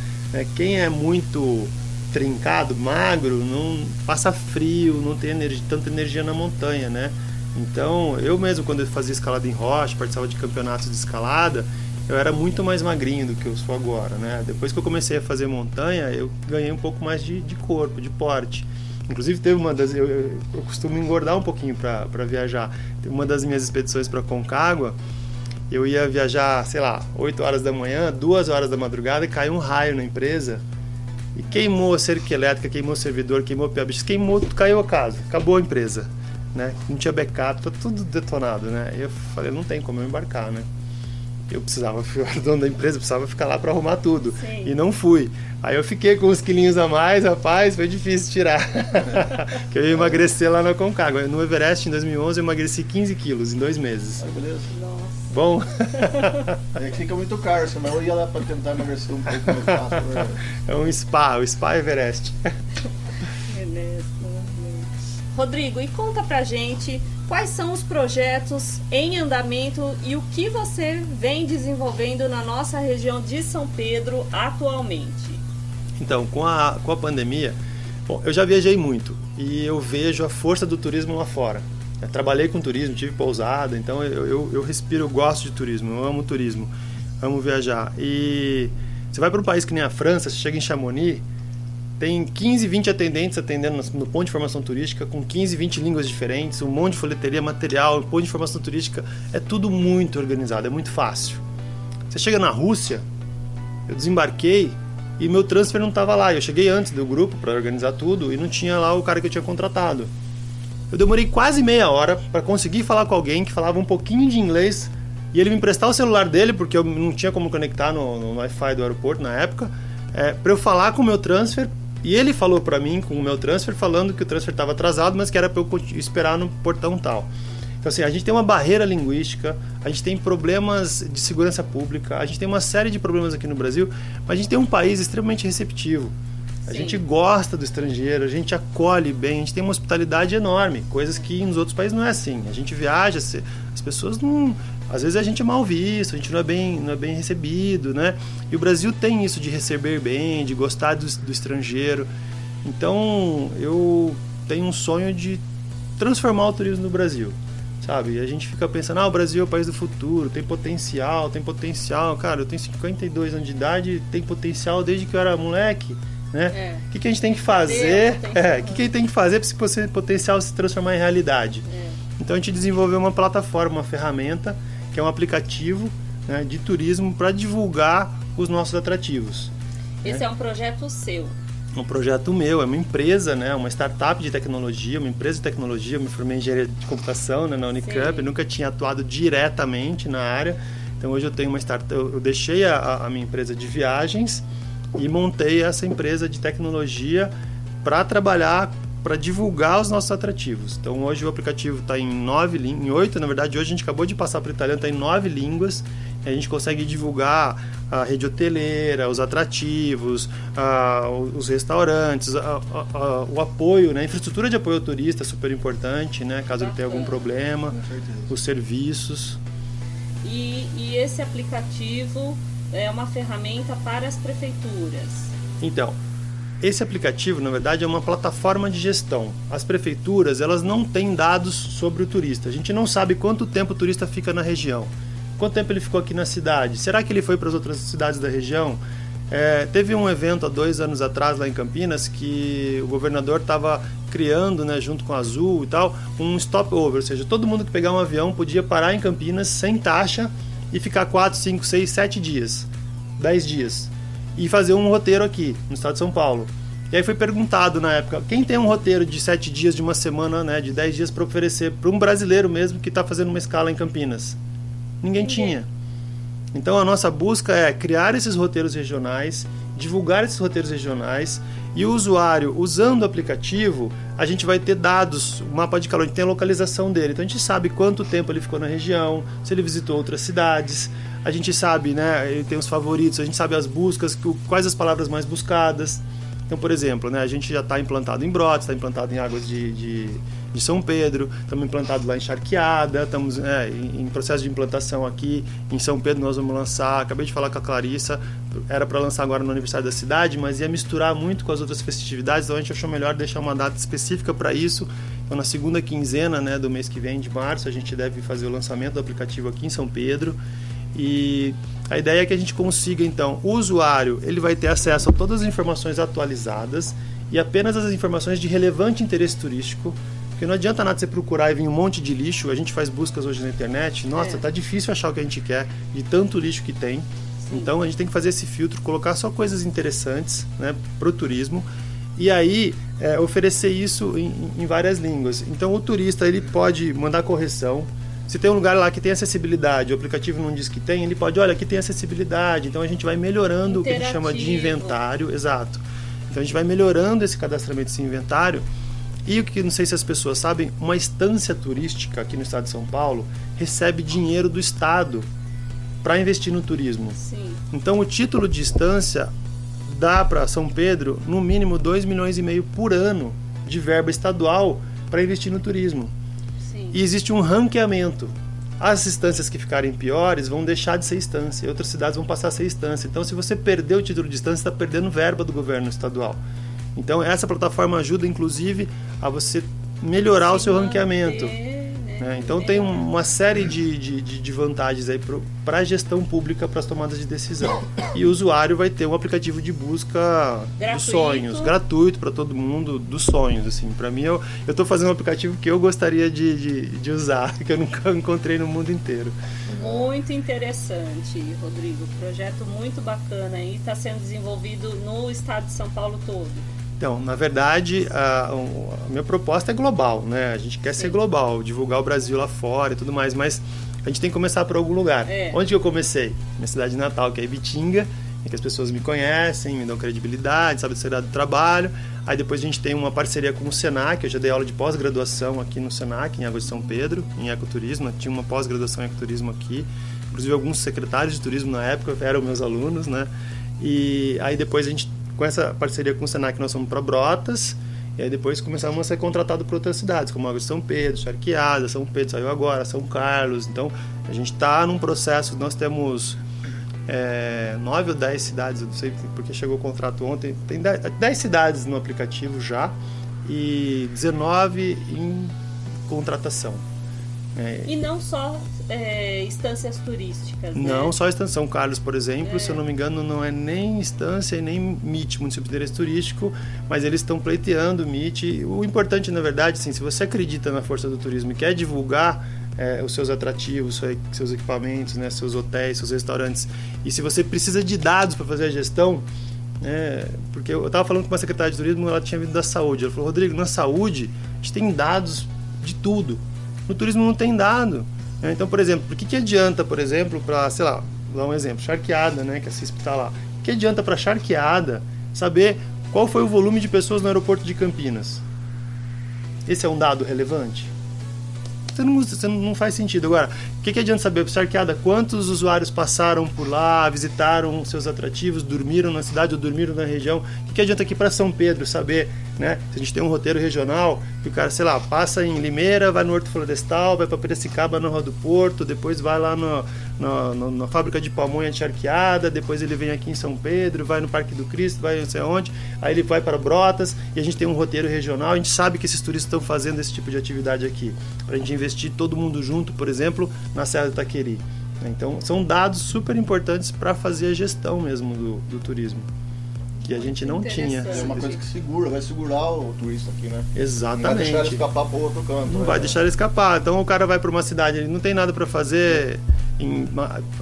Speaker 3: Quem é muito trincado, magro, não passa frio, não tem tanta energia na montanha, né? Então, eu mesmo, quando eu fazia escalada em rocha, participava de campeonatos de escalada, eu era muito mais magrinho do que eu sou agora, né? Depois que eu comecei a fazer montanha, eu ganhei um pouco mais de corpo, de porte. Inclusive, teve uma das... Eu costumo engordar um pouquinho para viajar. Teve uma das minhas expedições para Concagua, eu ia viajar, sei lá, 8 horas da manhã, 2 horas da madrugada, e caiu um raio na empresa e queimou a cerca elétrica, queimou o servidor, queimou o PABX, queimou, caiu a casa, acabou a empresa, né? Não tinha backup, tá tudo detonado, né? E eu falei, não tem como eu embarcar, né? Eu era dono da empresa, precisava ficar lá para arrumar tudo.
Speaker 1: Sim.
Speaker 3: E não fui. Aí eu fiquei com uns quilinhos a mais, rapaz, foi difícil tirar. Que eu ia emagrecer lá na Concagua. No Everest, em 2011, eu emagreci 15 quilos em 2 meses.
Speaker 2: Ai, beleza.
Speaker 1: Nossa.
Speaker 3: Bom?
Speaker 2: É que fica muito caro, senão eu ia lá para tentar emagrecer um pouco mais fácil.
Speaker 3: É um spa, o Spa Everest.
Speaker 1: Beleza. Rodrigo, e conta pra gente quais são os projetos em andamento e o que você vem desenvolvendo na nossa região de São Pedro atualmente.
Speaker 3: Então, com a pandemia, bom, eu já viajei muito e eu vejo a força do turismo lá fora. Eu trabalhei com turismo, tive pousada, então eu respiro, eu gosto de turismo, eu amo turismo, amo viajar. E você vai para um país que nem a França, você chega em Chamonix, tem 15, 20 atendentes atendendo no ponto de informação turística, com 15, 20 línguas diferentes, um monte de folheteria, material, ponto de informação turística, é tudo muito organizado, é muito fácil. Você chega na Rússia, eu desembarquei e meu transfer não estava lá, eu cheguei antes do grupo para organizar tudo e não tinha lá o cara que eu tinha contratado. Eu demorei quase meia hora para conseguir falar com alguém que falava um pouquinho de inglês e ele me emprestar o celular dele, porque eu não tinha como conectar no Wi-Fi do aeroporto na época, para eu falar com o meu transfer. E ele falou para mim, com o meu transfer, falando que o transfer estava atrasado, mas que era para eu esperar no portão tal. Então, assim, a gente tem uma barreira linguística, a gente tem problemas de segurança pública, a gente tem uma série de problemas aqui no Brasil, mas a gente tem um país extremamente receptivo. A gente gosta do estrangeiro, a gente acolhe bem, a gente tem uma hospitalidade enorme, coisas que nos outros países não é assim. A gente viaja, as pessoas não... Às vezes a gente é mal visto, a gente não é bem recebido, né? E o Brasil tem isso de receber bem, de gostar do estrangeiro. Então, eu tenho um sonho de transformar o turismo no Brasil, sabe? E a gente fica pensando, o Brasil é o país do futuro, tem potencial. Cara, eu tenho 52 anos de idade, tem potencial desde que eu era moleque, né? O que a gente tem que fazer? O que a gente tem que fazer para esse potencial se transformar em realidade? Então, a gente desenvolveu uma plataforma, uma ferramenta, que é um aplicativo, né, de turismo para divulgar os nossos atrativos.
Speaker 1: Esse é um projeto seu?
Speaker 3: um projeto meu, é uma empresa, né, uma startup de tecnologia, uma empresa de tecnologia. Eu me formei em engenharia de computação, né, na Unicamp, eu nunca tinha atuado diretamente na área. Então hoje eu tenho uma startup, eu deixei a minha empresa de viagens e montei essa empresa de tecnologia para trabalhar, para divulgar os nossos atrativos. Então hoje o aplicativo está em 8, na verdade hoje a gente acabou de passar para o italiano, está em 9 línguas. A gente consegue divulgar a rede hoteleira, os atrativos, os restaurantes, o apoio, né? A infraestrutura de apoio ao turista é super importante, né? Caso ele tenha algum problema, os serviços.
Speaker 1: E esse aplicativo é uma ferramenta para as prefeituras?
Speaker 3: Então, esse aplicativo, na verdade, é uma plataforma de gestão. As prefeituras, elas não têm dados sobre o turista. A gente não sabe quanto tempo o turista fica na região. Quanto tempo ele ficou aqui na cidade? Será que ele foi para as outras cidades da região? Teve um evento há 2 anos atrás lá em Campinas que o governador estava criando, né, junto com a Azul e tal, um stopover, ou seja, todo mundo que pegar um avião podia parar em Campinas sem taxa e ficar 4, 5, 6, 7 dias, 10 dias e fazer um roteiro aqui no estado de São Paulo. E aí foi perguntado na época, quem tem um roteiro de 7 dias, de uma semana, né, de 10 dias para oferecer para um brasileiro mesmo que está fazendo uma escala em Campinas? Ninguém tinha. Então a nossa busca é criar esses roteiros regionais, divulgar esses roteiros regionais, e o usuário, usando o aplicativo, a gente vai ter dados, o mapa de calor, a gente tem a localização dele, então a gente sabe quanto tempo ele ficou na região, se ele visitou outras cidades, a gente sabe, né, ele tem os favoritos, a gente sabe as buscas, quais as palavras mais buscadas. Então, por exemplo, né, a gente já está implantado em Brotas, está implantado em Águas de São Pedro, estamos implantados lá em Charqueada, estamos em processo de implantação aqui em São Pedro. Nós vamos lançar, acabei de falar com a Clarissa, era para lançar agora no aniversário da cidade, mas ia misturar muito com as outras festividades, então a gente achou melhor deixar uma data específica para isso. Então, na segunda quinzena, né, do mês que vem, de março, a gente deve fazer o lançamento do aplicativo aqui em São Pedro. E a ideia é que a gente consiga, então, o usuário ele vai ter acesso a todas as informações atualizadas e apenas as informações de relevante interesse turístico, porque não adianta nada você procurar e vir um monte de lixo. A gente faz buscas hoje na internet, nossa, tá difícil achar o que a gente quer, de tanto lixo que tem. Sim. Então a gente tem que fazer esse filtro, colocar só coisas interessantes, né, pro turismo, e aí oferecer isso em várias línguas. Então o turista ele pode mandar correção. Se tem um lugar lá que tem acessibilidade, o aplicativo não diz que tem, ele pode, olha, aqui tem acessibilidade. Então a gente vai melhorando o que a gente chama de inventário. Exato. Então a gente vai melhorando esse cadastramento desse inventário. E o que não sei se as pessoas sabem, uma estância turística aqui no estado de São Paulo recebe dinheiro do estado para investir no turismo. Sim. Então o título de estância dá para São Pedro no mínimo 2,5 milhões por ano de verba estadual para investir no turismo. E existe um ranqueamento. As instâncias que ficarem piores vão deixar de ser instância, e outras cidades vão passar a ser instância. Então, se você perder o título de instância, você está perdendo verba do governo estadual. Então, essa plataforma ajuda, inclusive, a você melhorar o seu ranqueamento. Então, tem uma série de vantagens aí para a gestão pública, para as tomadas de decisão. E o usuário vai ter um aplicativo de busca dos sonhos, gratuito para todo mundo, dos sonhos. Assim. Para mim, eu estou fazendo um aplicativo que eu gostaria de usar, que eu nunca encontrei no mundo inteiro.
Speaker 1: Muito interessante, Rodrigo. Projeto muito bacana aí, está sendo desenvolvido no estado de São Paulo todo.
Speaker 3: Então, na verdade, a minha proposta é global, né? A gente quer ser global, divulgar o Brasil lá fora e tudo mais, mas a gente tem que começar por algum lugar. Onde que eu comecei? Minha cidade natal, que é Ibitinga, em que as pessoas me conhecem, me dão credibilidade, sabem do seriado do trabalho. Aí depois a gente tem uma parceria com o Senac, eu já dei aula de pós-graduação aqui no Senac, em Águas de São Pedro, em ecoturismo, tinha uma pós-graduação em ecoturismo aqui, inclusive alguns secretários de turismo na época eram meus alunos, né? E aí depois a gente, com essa parceria com o Senac, nós fomos para Brotas, e aí depois começamos a ser contratados por outras cidades, como Águas de São Pedro, Charqueada, São Pedro saiu agora, São Carlos. Então a gente está num processo, nós temos 9 ou 10 cidades, eu não sei porque chegou o contrato ontem, tem 10 cidades no aplicativo já e 19 em contratação.
Speaker 1: E não só instâncias turísticas, né?
Speaker 3: Não, só Estância São Carlos, por exemplo, se eu não me engano, não é nem instância e nem MIT, município de interesse turístico, mas eles estão pleiteando o MIT. O importante, na verdade, assim, se você acredita na força do turismo e quer divulgar os seus atrativos, seus equipamentos, né, seus hotéis, seus restaurantes, e se você precisa de dados para fazer a gestão, Porque eu estava falando com uma secretária de turismo, ela tinha vindo da saúde. Ela falou, Rodrigo, na saúde a gente tem dados de tudo. No turismo não tem dado. Então, por exemplo, por que adianta, por exemplo, para, sei lá, vou dar um exemplo, charqueada, né, que a CISP está lá. O que adianta para charqueada saber qual foi o volume de pessoas no aeroporto de Campinas? Esse é um dado relevante? Você não faz sentido. Agora, o que adianta saber para charqueada quantos usuários passaram por lá, visitaram seus atrativos, dormiram na cidade ou dormiram na região? O que adianta aqui para São Pedro saber, né? Se a gente tem um roteiro regional, que o cara, sei lá, passa em Limeira, vai no Horto Florestal, vai para Piracicaba, na Rua do Porto, depois vai lá na fábrica de pamonha de charqueada, depois ele vem aqui em São Pedro, vai no Parque do Cristo, vai não sei onde, aí ele vai para Brotas, e a gente tem um roteiro regional, a gente sabe que esses turistas estão fazendo esse tipo de atividade aqui, para a gente investir todo mundo junto, por exemplo, na Serra do Itaqueri. Então, são dados super importantes para fazer a gestão mesmo do turismo, que a gente não tinha.
Speaker 2: É uma coisa que vai segurar o turista aqui, né?
Speaker 3: Exatamente.
Speaker 2: Não vai deixar ele escapar para outro canto.
Speaker 3: Não vai deixar ele escapar. Então, o cara vai para uma cidade, ele não tem nada para fazer.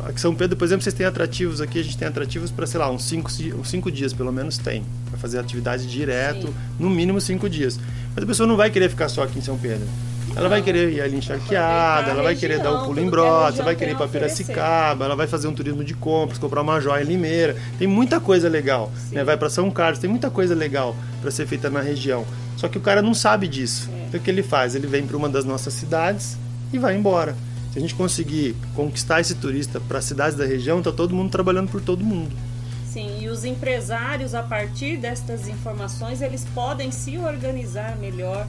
Speaker 3: Aqui em São Pedro, por exemplo, vocês têm atrativos aqui, a gente tem atrativos para, sei lá, uns 5 dias pelo menos tem, para fazer atividade direto, no mínimo 5 dias. Mas a pessoa não vai querer ficar só aqui em São Pedro. Ela vai querer ir ali em Charqueada, ela vai querer dar um pulo em Brotas, ela vai querer ir para Piracicaba, ela vai fazer um turismo de compras, comprar uma joia em Limeira. Tem muita coisa legal, né? Vai para São Carlos, tem muita coisa legal para ser feita na região. Só que o cara não sabe disso. Então o que ele faz? Ele vem para uma das nossas cidades e vai embora. Se a gente conseguir conquistar esse turista para as cidades da região, tá todo mundo trabalhando por todo mundo.
Speaker 1: Sim, e os empresários, a partir destas informações, eles podem se organizar melhor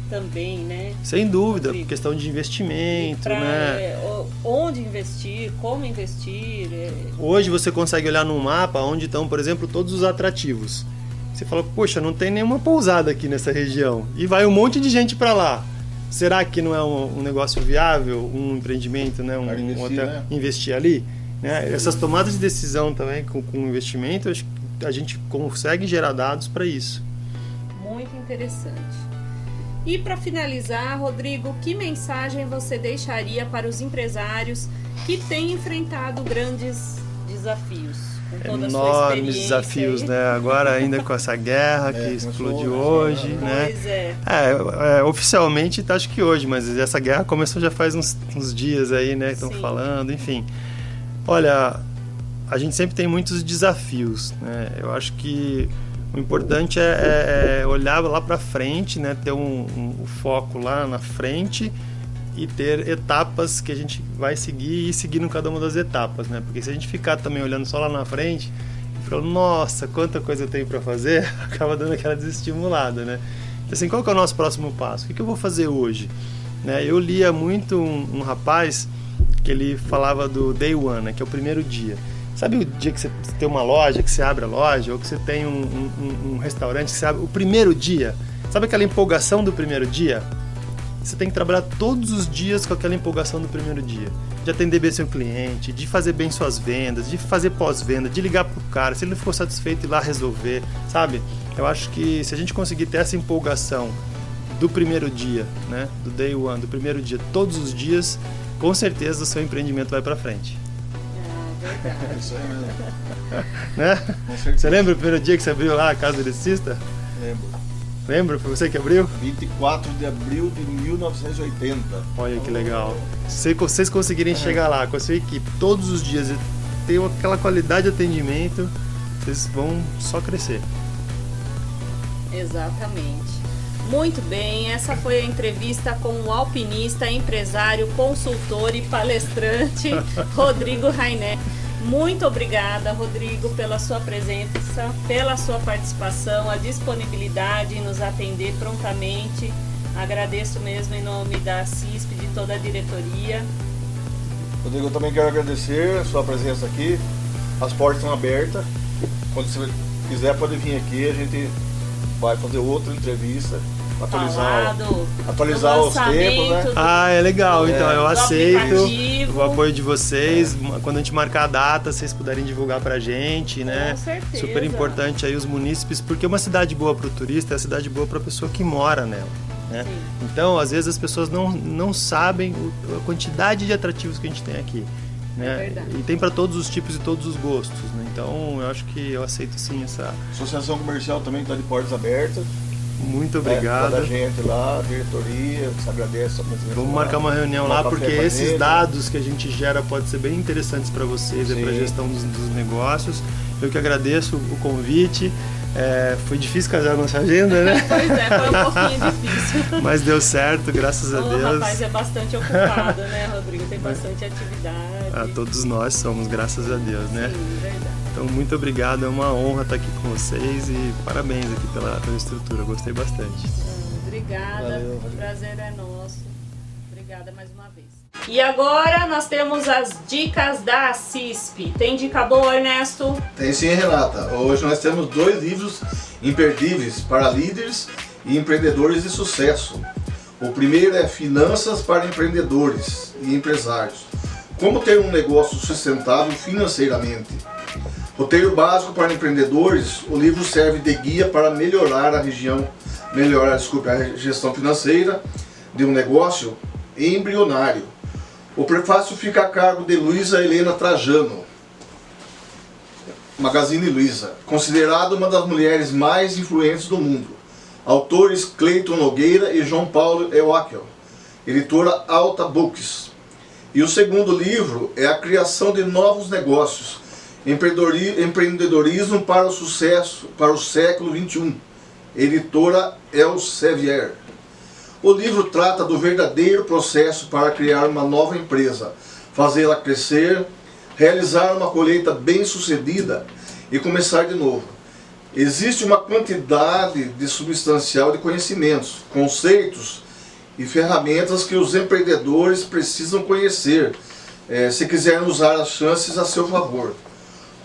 Speaker 1: também, né?
Speaker 3: Sem dúvida, questão de investimento, né?
Speaker 1: Onde investir, como investir.
Speaker 3: Hoje você consegue olhar num mapa onde estão, por exemplo, todos os atrativos. Você fala, poxa, não tem nenhuma pousada aqui nessa região. E vai um monte de gente para lá. Será que não é um negócio viável, um empreendimento, né? Um hotel, né? Investir ali? Né? Essas tomadas de decisão também com investimento, acho que a gente consegue gerar dados para isso.
Speaker 1: Muito interessante. E para finalizar, Rodrigo, que mensagem você deixaria para os empresários que têm enfrentado grandes desafios? Com toda
Speaker 3: enormes desafios, né? Agora ainda com essa guerra que explodiu hoje, né?
Speaker 1: Pois é.
Speaker 3: Oficialmente acho que hoje, mas essa guerra começou já faz uns dias aí, né? Estão falando, enfim. Olha, a gente sempre tem muitos desafios, né? Eu acho que o importante é olhar lá para frente, né? Ter um foco lá na frente e ter etapas que a gente vai seguir e seguindo cada uma das etapas, né? Porque se a gente ficar também olhando só lá na frente e falando, nossa, quanta coisa eu tenho para fazer, acaba dando aquela desestimulada, né? Então, assim, qual que é o nosso próximo passo? O que eu vou fazer hoje? Né? Eu lia muito um rapaz que ele falava do day one, né? Que é o primeiro dia. Sabe o dia que você tem uma loja, que você abre a loja, ou que você tem um restaurante que você abre? O primeiro dia, sabe aquela empolgação do primeiro dia? Você tem que trabalhar todos os dias com aquela empolgação do primeiro dia. De atender bem seu cliente, de fazer bem suas vendas, de fazer pós-venda, de ligar pro cara, se ele não ficou satisfeito, ir lá resolver, sabe? Eu acho que se a gente conseguir ter essa empolgação do primeiro dia, né? Do day one, do primeiro dia, todos os dias, com certeza o seu empreendimento vai para frente.
Speaker 2: É isso aí mesmo.
Speaker 3: Né? Você lembra o primeiro dia que você abriu lá a Casa Eletricista?
Speaker 2: Lembro.
Speaker 3: Lembra? Foi você que abriu?
Speaker 2: 24 de abril de 1980.
Speaker 3: Olha que legal. Se vocês conseguirem chegar lá com a sua equipe todos os dias e ter aquela qualidade de atendimento, vocês vão só crescer.
Speaker 1: Exatamente. Muito bem, essa foi a entrevista com o alpinista, empresário, consultor e palestrante Rodrigo Rainé. Muito obrigada, Rodrigo, pela sua presença, pela sua participação, a disponibilidade em nos atender prontamente. Agradeço mesmo em nome da CISP, de toda a diretoria.
Speaker 2: Rodrigo, eu também quero agradecer a sua presença aqui. As portas estão abertas. Quando você quiser, pode vir aqui, a gente vai fazer outra entrevista. Atualizar os tempos, né?
Speaker 3: É legal, então eu aceito o apoio de vocês. Quando a gente marcar a data, vocês puderem divulgar pra gente, né?
Speaker 1: Com certeza.
Speaker 3: Super importante aí os munícipes, porque uma cidade boa pro turista é a cidade boa pra pessoa que mora nela, né? Então, às vezes as pessoas não sabem a quantidade de atrativos que a gente tem aqui. né?
Speaker 1: verdade.
Speaker 3: E tem para todos os tipos e todos os gostos, né? Então eu acho que eu aceito sim essa.
Speaker 2: Associação comercial também está de portas abertas.
Speaker 3: Muito obrigado.
Speaker 2: Toda a gente lá, a diretoria, se agradece a presença.
Speaker 3: Vamos marcar uma reunião lá, porque
Speaker 2: café com a
Speaker 3: esses
Speaker 2: gente.
Speaker 3: dados que a gente gera podem ser bem interessantes para vocês e para a
Speaker 2: Sim.
Speaker 3: gestão dos negócios. Eu que agradeço o convite. Foi difícil casar a nossa agenda, né?
Speaker 1: Pois é, foi um pouquinho difícil.
Speaker 3: Mas deu certo, graças a
Speaker 1: O
Speaker 3: Deus.
Speaker 1: rapaz é bastante ocupado, né, Rodrigo? Tem bastante atividade.
Speaker 3: Todos nós somos, graças a Deus, né?
Speaker 1: Sim, verdade.
Speaker 3: Então, muito obrigado, é uma honra estar aqui com vocês e parabéns aqui pela estrutura, gostei bastante.
Speaker 1: Obrigada,
Speaker 2: Valeu,
Speaker 1: o
Speaker 2: valeu.
Speaker 1: prazer é nosso. Obrigada mais uma vez. E agora nós temos as dicas da CISP. Tem dica boa, Ernesto?
Speaker 2: Tem sim, Renata. Hoje nós temos 2 livros imperdíveis para líderes e empreendedores de sucesso. O primeiro é Finanças para Empreendedores e Empresários. Como ter um negócio sustentável financeiramente. Roteiro básico para empreendedores, o livro serve de guia para melhorar a gestão financeira de um negócio embrionário. O prefácio fica a cargo de Luísa Helena Trajano, Magazine Luiza, considerada uma das mulheres mais influentes do mundo. Autores Cleiton Nogueira e João Paulo Ewakel, editora Alta Books. E o segundo livro é A Criação de Novos Negócios, Empreendedorismo para o Sucesso para o Século XXI, editora Elsevier. O livro trata do verdadeiro processo para criar uma nova empresa, fazê-la crescer, realizar uma colheita bem-sucedida e começar de novo. Existe uma quantidade de substancial de conhecimentos, conceitos e ferramentas que os empreendedores precisam conhecer, se quiserem usar as chances a seu favor.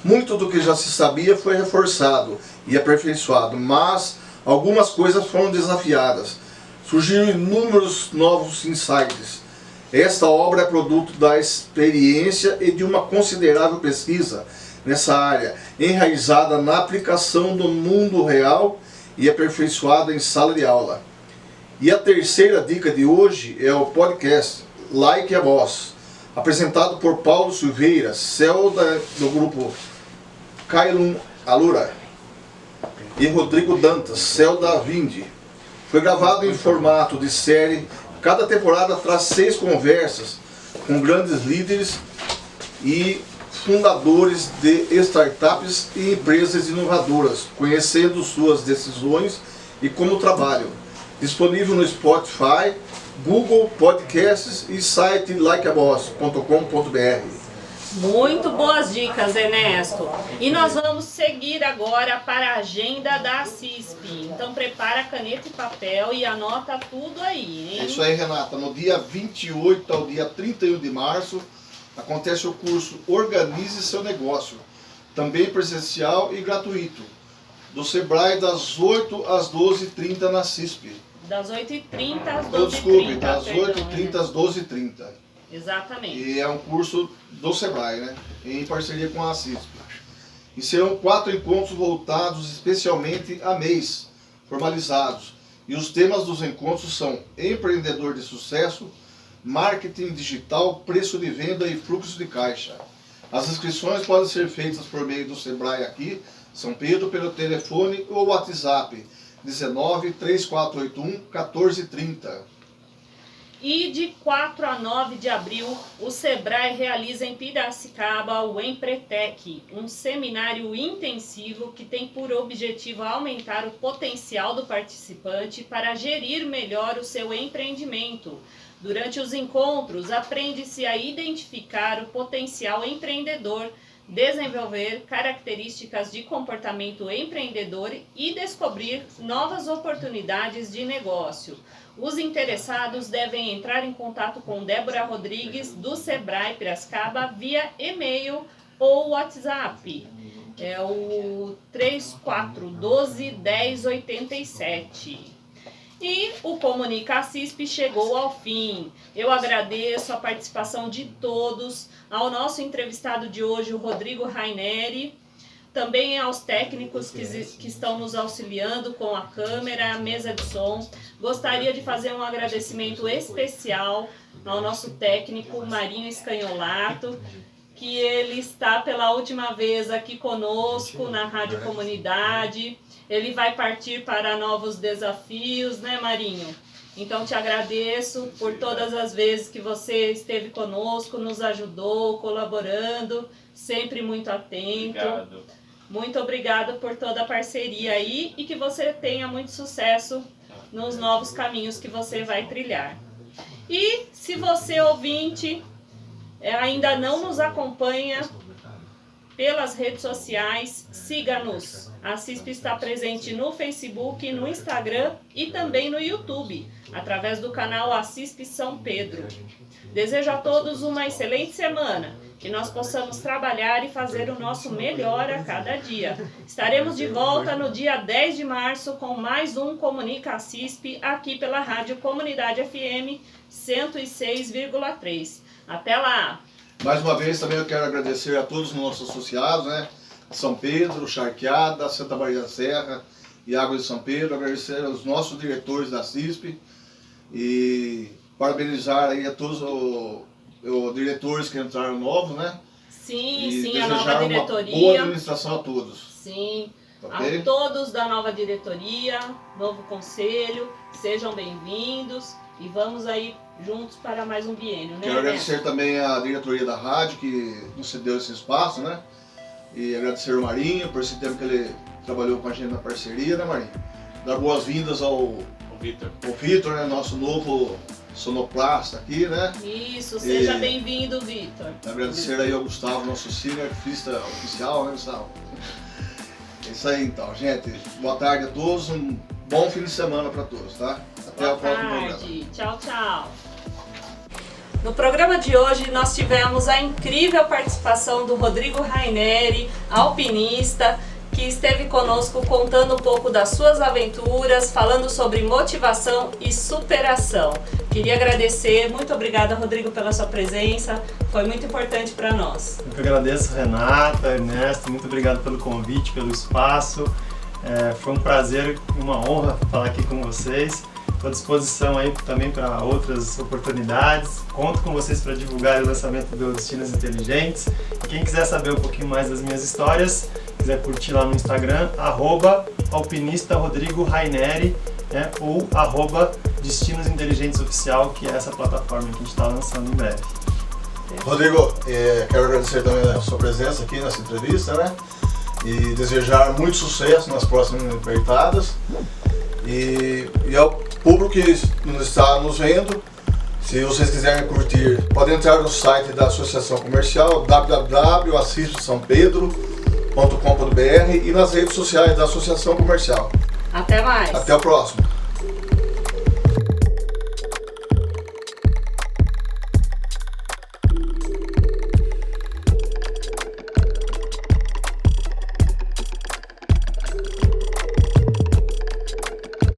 Speaker 2: Muito do que já se sabia foi reforçado e aperfeiçoado, mas algumas coisas foram desafiadas. Surgiram inúmeros novos insights. Esta obra é produto da experiência e de uma considerável pesquisa nessa área, enraizada na aplicação do mundo real e aperfeiçoada em sala de aula. E a terceira dica de hoje é o podcast Like a Boss, apresentado por Paulo Silveira, CEO do grupo Kailun Alura, e Rodrigo Dantas, CEO da Vindi. Foi gravado em formato de série. Cada temporada traz 6 conversas com grandes líderes e fundadores de startups e empresas inovadoras, conhecendo suas decisões e como trabalham. Disponível no Spotify, Google Podcasts e site likeaboss.com.br.
Speaker 1: Muito boas dicas, Ernesto. E nós vamos seguir agora para a agenda da CISP. Então prepara caneta e papel e anota tudo aí, hein?
Speaker 2: É isso aí, Renata. No dia 28 ao dia 31 de março, acontece o curso Organize Seu Negócio, também presencial e gratuito, do Sebrae, das 8 às 12h30 na CISP.
Speaker 1: Das 8h30 às 12h30.
Speaker 2: Desculpe, das 8h30 às 12h30.
Speaker 1: Exatamente.
Speaker 2: E é um curso do Sebrae, né? Em parceria com a CISP. E serão 4 encontros voltados especialmente a mês, formalizados. E os temas dos encontros são empreendedor de sucesso, marketing digital, preço de venda e fluxo de caixa. As inscrições podem ser feitas por meio do Sebrae aqui, São Pedro, pelo telefone ou WhatsApp 19 3481 1430.
Speaker 1: E de 4 a 9 de abril, o Sebrae realiza em Piracicaba o Empretec, um seminário intensivo que tem por objetivo aumentar o potencial do participante para gerir melhor o seu empreendimento. Durante os encontros, aprende-se a identificar o potencial empreendedor, desenvolver características de comportamento empreendedor e descobrir novas oportunidades de negócio. Os interessados devem entrar em contato com Débora Rodrigues, do Sebrae Piracicaba, via e-mail ou WhatsApp. É o 3412-1087. E o Comunica CISP chegou ao fim. Eu agradeço a participação de todos, ao nosso entrevistado de hoje, o Rodrigo Raineri, também aos técnicos que estão nos auxiliando com a câmera, a mesa de som. Gostaria de fazer um agradecimento especial ao nosso técnico Marinho Escanholato, que ele está pela última vez aqui conosco na Rádio Comunidade. Ele vai partir para novos desafios, né, Marinho? Então te agradeço por todas as vezes que você esteve conosco, nos ajudou, colaborando, sempre muito atento.
Speaker 4: Obrigado.
Speaker 1: Muito obrigada por toda a parceria aí e que você tenha muito sucesso nos novos caminhos que você vai trilhar. E se você, ouvinte, ainda não nos acompanha pelas redes sociais, siga-nos. A CISP está presente no Facebook, no Instagram e também no YouTube, através do canal ACISP São Pedro. Desejo a todos uma excelente semana, que nós possamos trabalhar e fazer o nosso melhor a cada dia. Estaremos de volta no dia 10 de março com mais um Comunica CISP aqui pela Rádio Comunidade FM 106,3. Até lá!
Speaker 2: Mais uma vez também eu quero agradecer a todos os nossos associados, né? São Pedro, Charqueada, Santa Maria da Serra e Águas de São Pedro. Agradecer aos nossos diretores da CISP e parabenizar aí a todos os diretores que entraram novos, né?
Speaker 1: Sim,
Speaker 2: e
Speaker 1: sim, a nova diretoria.
Speaker 2: Uma boa administração a todos.
Speaker 1: Sim,
Speaker 2: Okay?
Speaker 1: a todos da nova diretoria, novo conselho, sejam bem-vindos e vamos aí juntos para mais um biênio, né?
Speaker 2: Quero agradecer também a diretoria da rádio que nos cedeu esse espaço, né? E agradecer o Marinho por esse tempo que ele trabalhou com a gente na parceria, né, Marinho? Dar boas-vindas ao Vitor, né? Nosso novo sonoplasta aqui, né?
Speaker 1: Isso, seja bem-vindo, Vitor.
Speaker 2: Agradecer aí ao Gustavo, nosso cineartista oficial, né, Gustavo? É isso aí então, gente. Boa tarde a todos, um bom fim de semana para todos, tá? Até o próximo programa.
Speaker 1: Tchau, tchau. No programa de hoje nós tivemos a incrível participação do Rodrigo Raineri, alpinista, que esteve conosco contando um pouco das suas aventuras, falando sobre motivação e superação. Queria agradecer, muito obrigada, Rodrigo, pela sua presença, foi muito importante para nós.
Speaker 3: Eu que agradeço, Renata, Ernesto, muito obrigado pelo convite, pelo espaço. Foi um prazer e uma honra falar aqui com vocês. Estou à disposição aí também para outras oportunidades. Conto com vocês para divulgar o lançamento do Destinos Inteligentes. E quem quiser saber um pouquinho mais das minhas histórias, quiser curtir lá no Instagram, @alpinistarodrigoraineri, né, ou @Destinos Inteligentes Oficial, que é essa plataforma que a gente está lançando em breve.
Speaker 2: Rodrigo, quero agradecer também a sua presença aqui nessa entrevista, né? E desejar muito sucesso nas próximas empreitadas. E ao público que está nos vendo, se vocês quiserem curtir, podem entrar no site da Associação Comercial, www.acispsampedro.com.br e nas redes sociais da Associação Comercial.
Speaker 1: Até mais!
Speaker 2: Até o próximo!